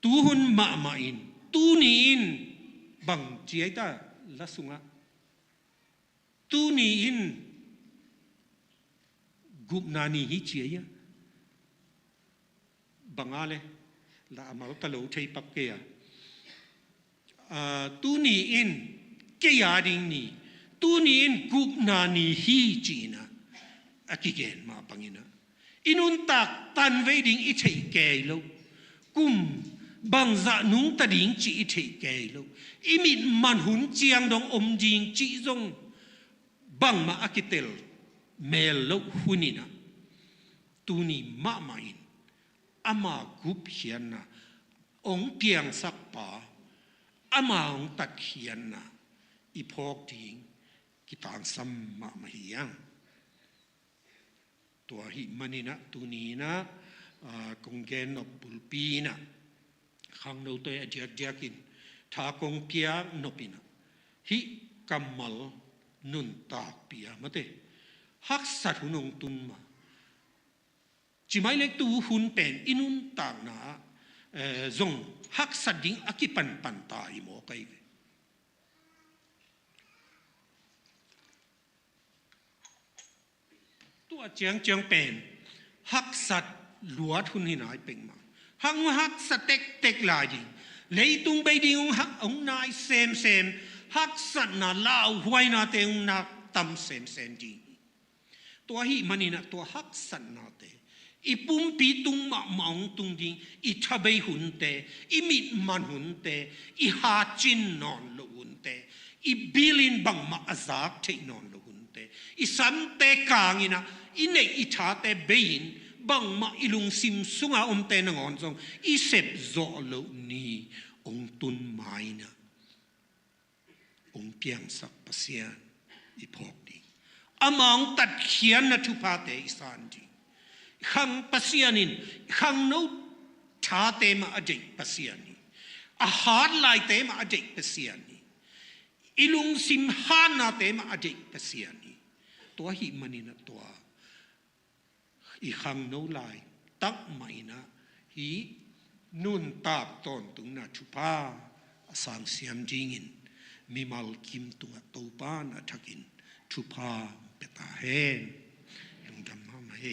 ตูหุนมาไม่ตูนีนบังเจียตาละสุงะตูนีนกุบนานีฮิเจียบังอะไรละอามาลตะโลใช้ปักเกียตูนีนเกียดิงนีตูนีนกุบนานีฮิจีนะอากิเกนมาบังอินะอินุนตักตันเวดิงอิเทเกยโลกุมบังซะนุงตะดิงจีอิเทเกยโลอิมิดมันหุนเจียงดองอมจิงจีซงบังมาอากิเตลเมลโลหุนินะตูนีมามาอินอามากุบเขียนนะองเปียงสักป่าอามาองตัดเขียนนะอีพอกดิงกิตางซัมมาเฮียงตัวหิมันนี่นะตัวนี้นะกงเกนอบบุลปีนะขังเราตัวเดียกินถ้ากงเปียนบินะฮิกัมมัลนุนตากเปียมาเตฮักสัตหุนงตุนมาจิไม่เล็กตูหุนเป็นอินุนตากนะ zong hak sading akipan panta imo kaiตัวเจียงเจียงเป็นฮักสัตหลวดหุ่นหินายเป็นมาฮักสัตเต็กลายยิงเลยตุงไปดิงฮักองนายเซมฮักสัตน่าลาวหวยนาเตงนักตำเซมจีตัวฮีมันนี่นะตัวฮักสัตนาเตอีปุ่มปีตุงมองตุงดิงอีทบายหุ่นเตอีมิดมันหุ่นเตอีฮาจินนอนลหุ่นเตอีบิลินบังมาอาซากเทนอนลหุ่นเตอีสันเตกางินะอีเนอีชาเตเบยินบังมาอีลุงซิมสุงาเตนงอนซงอีเสพโซโลนีองตุนไม้นะองเปียงสักปัสยานอีพอกดีอมองตัดเขียนนะทุพาเตอีสานดีขังปัสยานินขังโนชาเตมาอจิปัสยานีอาหารลายเตมาอจิปัสยานีอีลุงซิมฮานาเตมาอจิปัสยานีตัวหิมันนี่นะตัวอีขังโนลายตักไม่นะฮีนุนตาบตอนตุงนาชุพาสังเสียมจิงินมีมัลคิมตัวโตปานะทักินชุพาเปตาเฮนลุงดำมาเฮ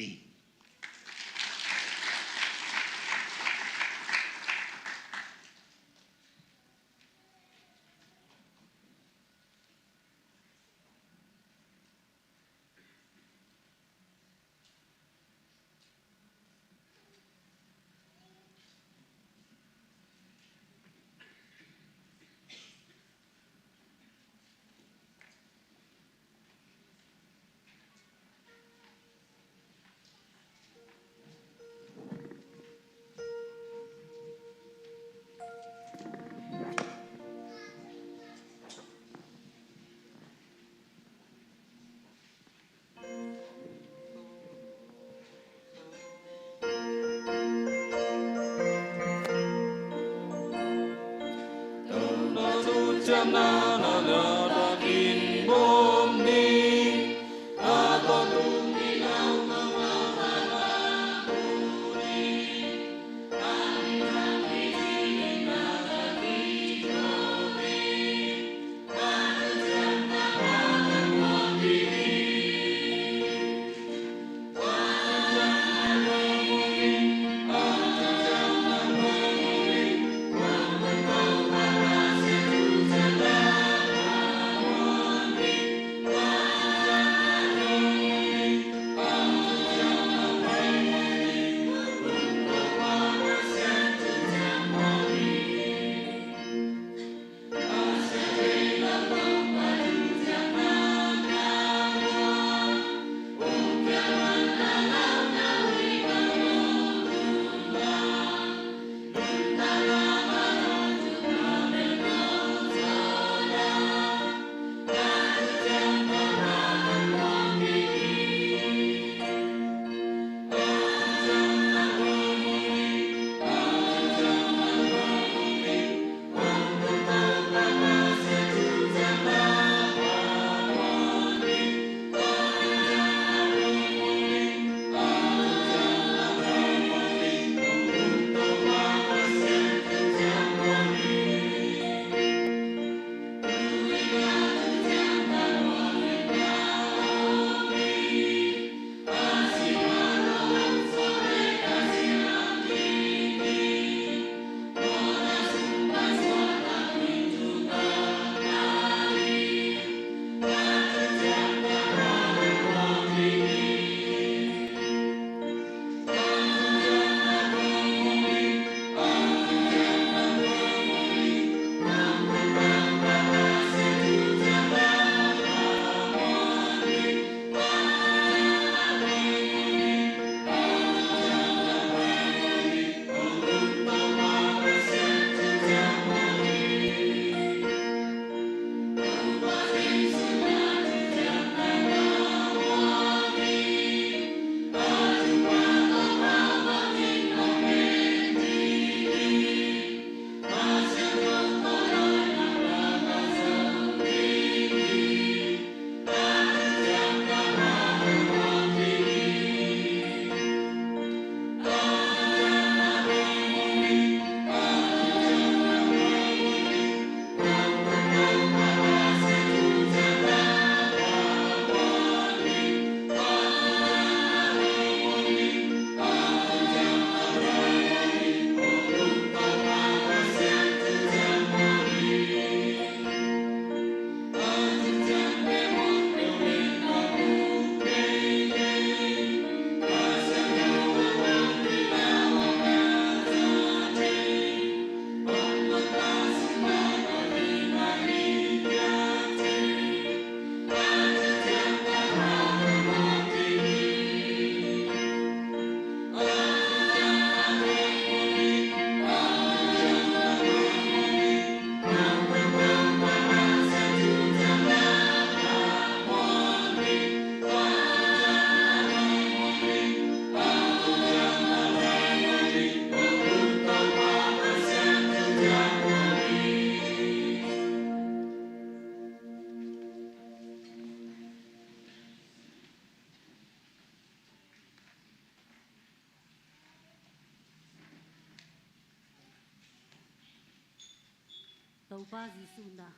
tàu ba gì su na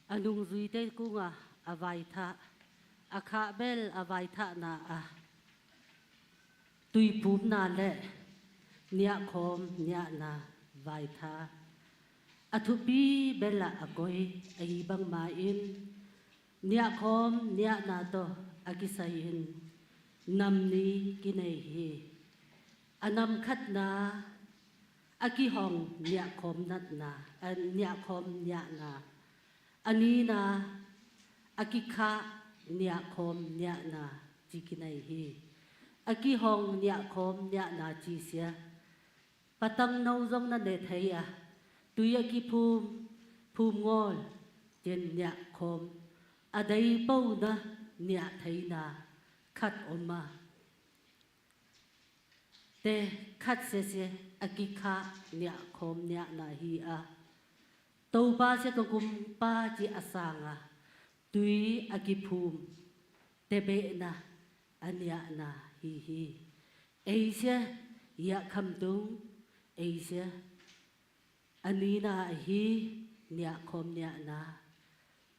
anung zui te kunga avai tha akha bel avai tha na a tui pup na le nia khom nia na vai tha athupi bela akoi ai bang ma in nia khom nia na to akisai in nam ni kinai hi anam khat na aki hong nia khom nat na nia khom nia na ani na aki kha nia khom nia na chi kinai hi aki hong nia khom nia na chi sia patang nau zong na ne thai a tuya ki phum ngol chen nya khom adai pau na nya thai na khat oma te khat se se aki kha nya khom nya na hi a to ba se ko kum pa chi asanga tui aki phum te be na anya na hi hi Asia ya kham tung Asia ani na hi nia khom nia na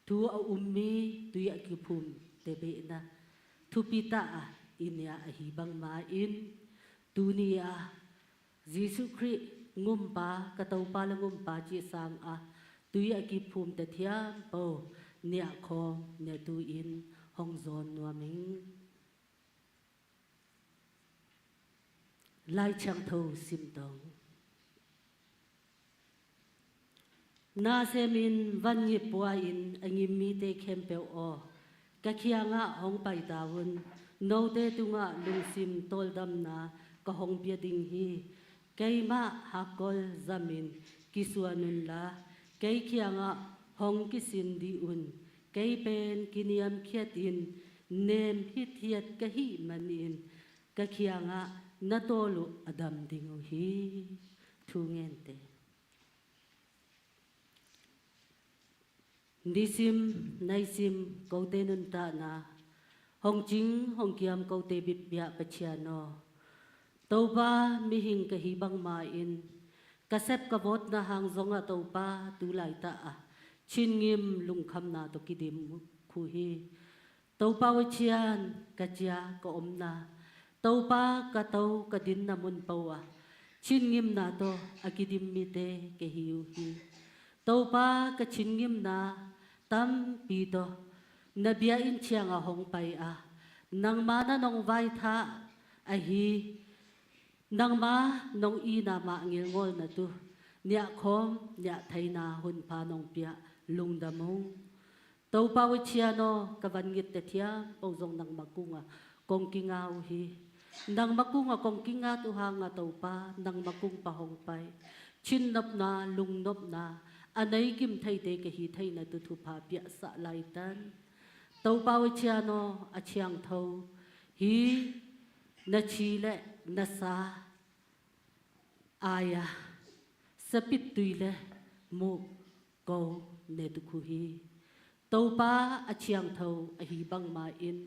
tu a ummi tu ya ki phum te be na thu pita a inia hi bang ma in tu nia Jesu Christ ngum pa ka tau pa la ngum pa chi sang a tu ya ki phum te thiam po nia khom ne tu in hong zon nuam ming lai chang thâu sim tong na semin van ngi pua in angim mi te khem pe o ka khianga hong pai tawun no te tunga lung sim tol dam na ka hong pia ding hi keima hakol zamin kisuanun la kei khianga hong kisin di un kei pen kiniam khiat in nem hi thiat ka hi manin ka khianga na tolu adam dingo hi thungen te Nisim naisim kaute nun ta na hong jing hong kiam kaute bip bia pachiano toba mi hing ka hi bang ma in kasep ka vot na hang zonga toba tu lai ta a chin ngim lung kham na to kidim khu hi toba wachian ka chia ka om na toba ka tau ka din na mun pawa chin ngim na to akidim mi te ke hiu hi toba ka chin ngim na tam pi to nabia in chiang a hong pai a nang ma na nong vai tha a hi nang ma nong i na ma ngil ngol na tu nia khom nia thai na hun pa nong pia lung da mo to pa wi chiano ka van ngit te thia po zong nang makunga kong kinga u hi nang makunga kong kinga tu hanga to pa nang makung pa hong pai chin nop na lung nop na anai kim thai te ke hi thai na tu thu pha pia sa lai tan to pa wi chiano a chiang tho hi na chi le na sa aya sapit tuile mu ko ne tu khu hi to pa a chiang tho a hi bang ma in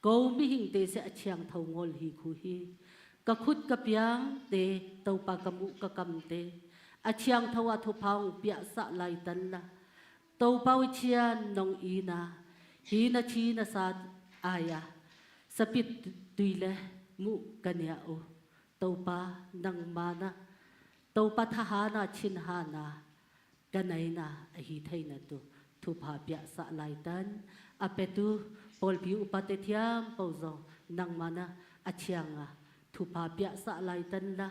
ko mi hing te se a chiang tho ngol hi khu hi ka khut ka piang te to pa ka mu ka kam te a chiang tho a thu phang pia sa lai tan la to pa wi chian nong i na hi na chi na sa aya sapit tuile mu kania o topa nang mana topa thahana chin hana kanai na a hi thai na tu thu pha pya sa lai tan apetu pol pi upate thiam pozo nang mana achianga thu pha pya sa lai tan la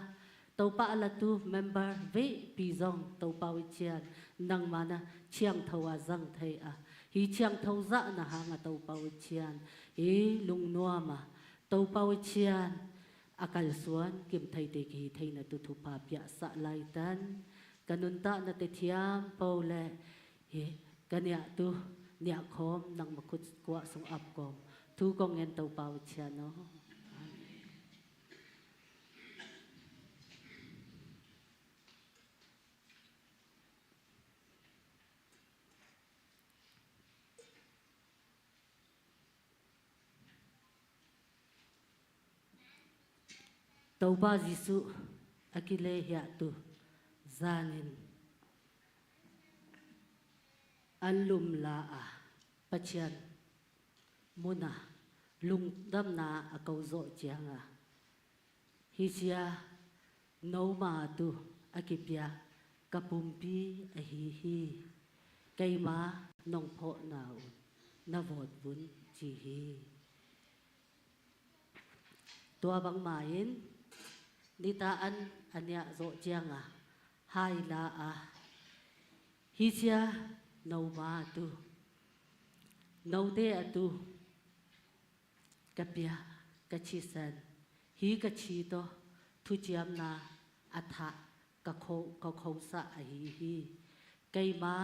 topa ala tu member ve pi zong topa wi chian nang mana chiang thawa zang thai a hi chiang thau za na hanga topa wi chian e lung nuama topa wi chian akal suan kim thai te ki thai na tu thu pa pya sa lai tan kanun ta na te thiam pole he kania tu nia khom nang makut kwa sung ap kom thu kong en to pa wi chian no Tauba Jisu akile ya tu zanin อันลุมลาอาปะเชียนมุนาลุงดำนาอากาโซเจียงอาฮิเซียโนมาตุอากิปยากะปุมปีอฮีฮีไกมานองโพนาวนาโวดบุญจีฮีตัวบางหมายนนิตาอันเนี้ยโซเจียงอาไฮลาอาฮิเซียโนมาตุโนเดอตุกะเปียกะชีสันฮีกะชีโตทุจยามนาอัฐะกะโคสะอหีฮีไกมา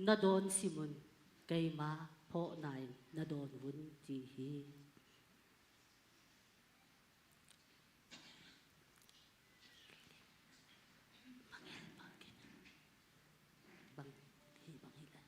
นาโดนสิมุนไกมาโพนายนาโดนวุนจีฮีบางทีบางทีแหละ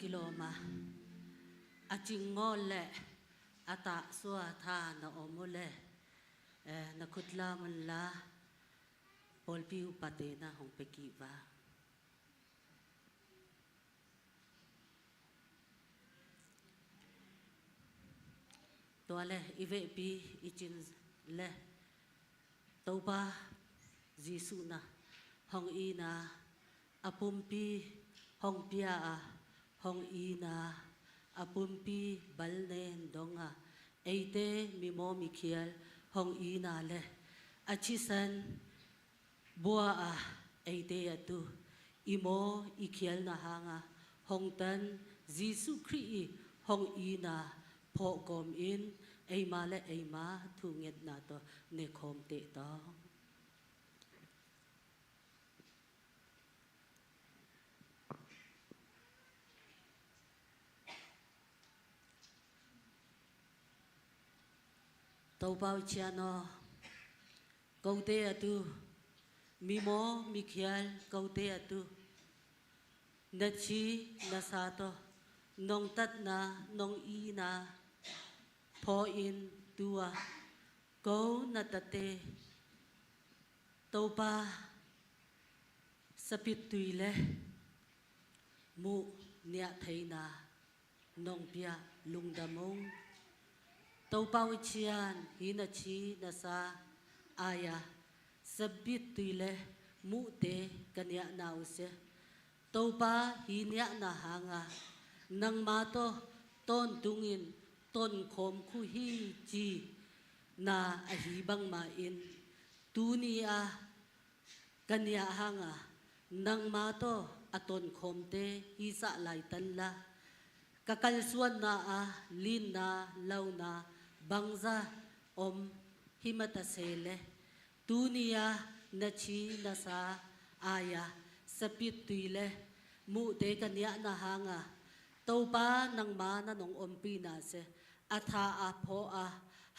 กิโลมาอาจิงงอลเละอาตาสัวทานาอมุเละนักขุดลามันลาปอลพิวปาเตนะหงเปกีวาตัวเละอีเวปีอีจินเละตัวป้าจิสุนะห้องอีนาอาปุมปีห้องเปียห้องอีนาอาปุมปีบัลเนนดงเอเตมีโมมีเขียลห้องอีนาเละอาชิสันบัวเอเตอตุอีโมอีเขียลนะฮางห้องตันจิสุครีห้องอีนาพอกอมอินไอมาและไอมาทุเงดนาตัวเนคอมเตตองตัวเบาเชียนอกาวเตอตุมีโมมีเขียลกาวเตอตุนัดชีนัสาโตนองตัดนานองอีนาพออินตัวกูนัดเตตัวป้าสปิดตุยเลมุเนียไทยนานองเปียลุงดำมงตัวป้าวิเชียนหินาชีนาซาอายาสปิดตุยเลมุเตกันยานาอุเสตัวป้าหินยานาหางนังมาโตต้นตุงินต้นโคมคุฮีจีนาอหิบังมาอินตูนีกันยาหางนังมาโตอต้นโคมเตฮิสะไลตันละกะกัลสวนนาลินนาเลานาบังซาอมหิมตะเซเลตูนีนาชีนาซาอายาสปิดตุยเลมุเตกันยานาหางตัวป้านังมานะนองอมปีนาเสอาทาอาโพ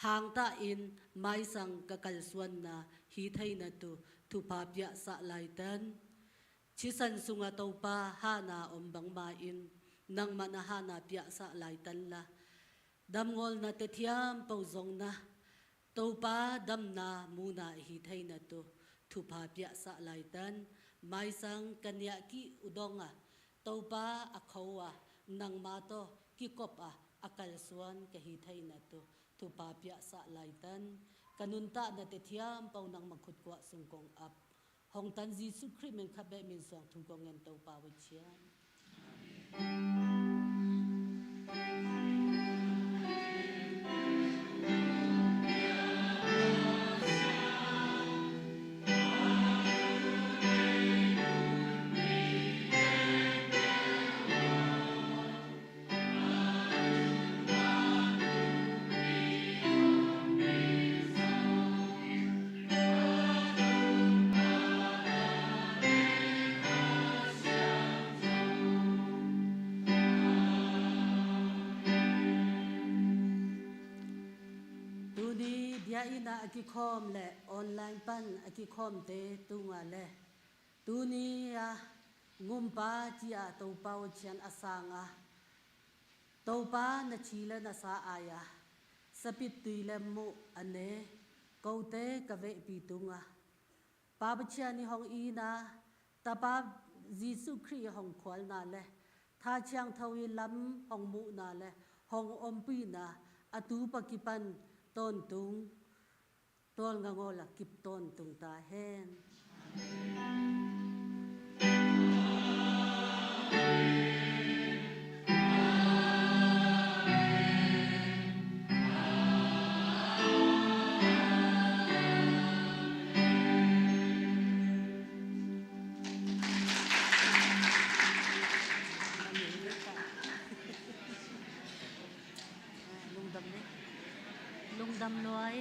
หางตาอินไม่สังกะกัลสวนนาฮีไทยนาตุทุภาพยะสะไลตันชิสันสุงตัวป้าฮานาอมบังมาอินนังมานาฮานาพยะสะไลตันละดำงอลนาเตทียมปาวงนะตัวป้าดำนามูนาฮีไทยนาตุทุภาพยะสะไลตันไม่สังกันยากิอุดงตัวป้าอเขานังมาโตกิกบอากาลสวนกะฮีไทยนาตุทุปาปยะสะไลตันกันุนตานาเตทียมปาวนังมังคุดกว่าสุงกงอับหงตันจีสุคริมันขับเบมินสองทุกงเงินตัวปาวิเชียอินาอกิคอมและออนไลน์ปันอกิคอมเตตุงาเลตูนีงุมปาจีอาตัวปาวเชียนอสางตัวปานาชีเลนาสาอายาสปิดตุยเลมุอันเนกาวเตกะเวปีตุงปาบเชียนิห้องอีนาตาปาจีสุครีห้องขวัญนาเลท่าเชียงทวีลำห้องมุนาเลห้องอมปีนาอตูปกิปันต้นตุงต้นงงอละกิบต้นตุงตาแห้งลุงดำน้อย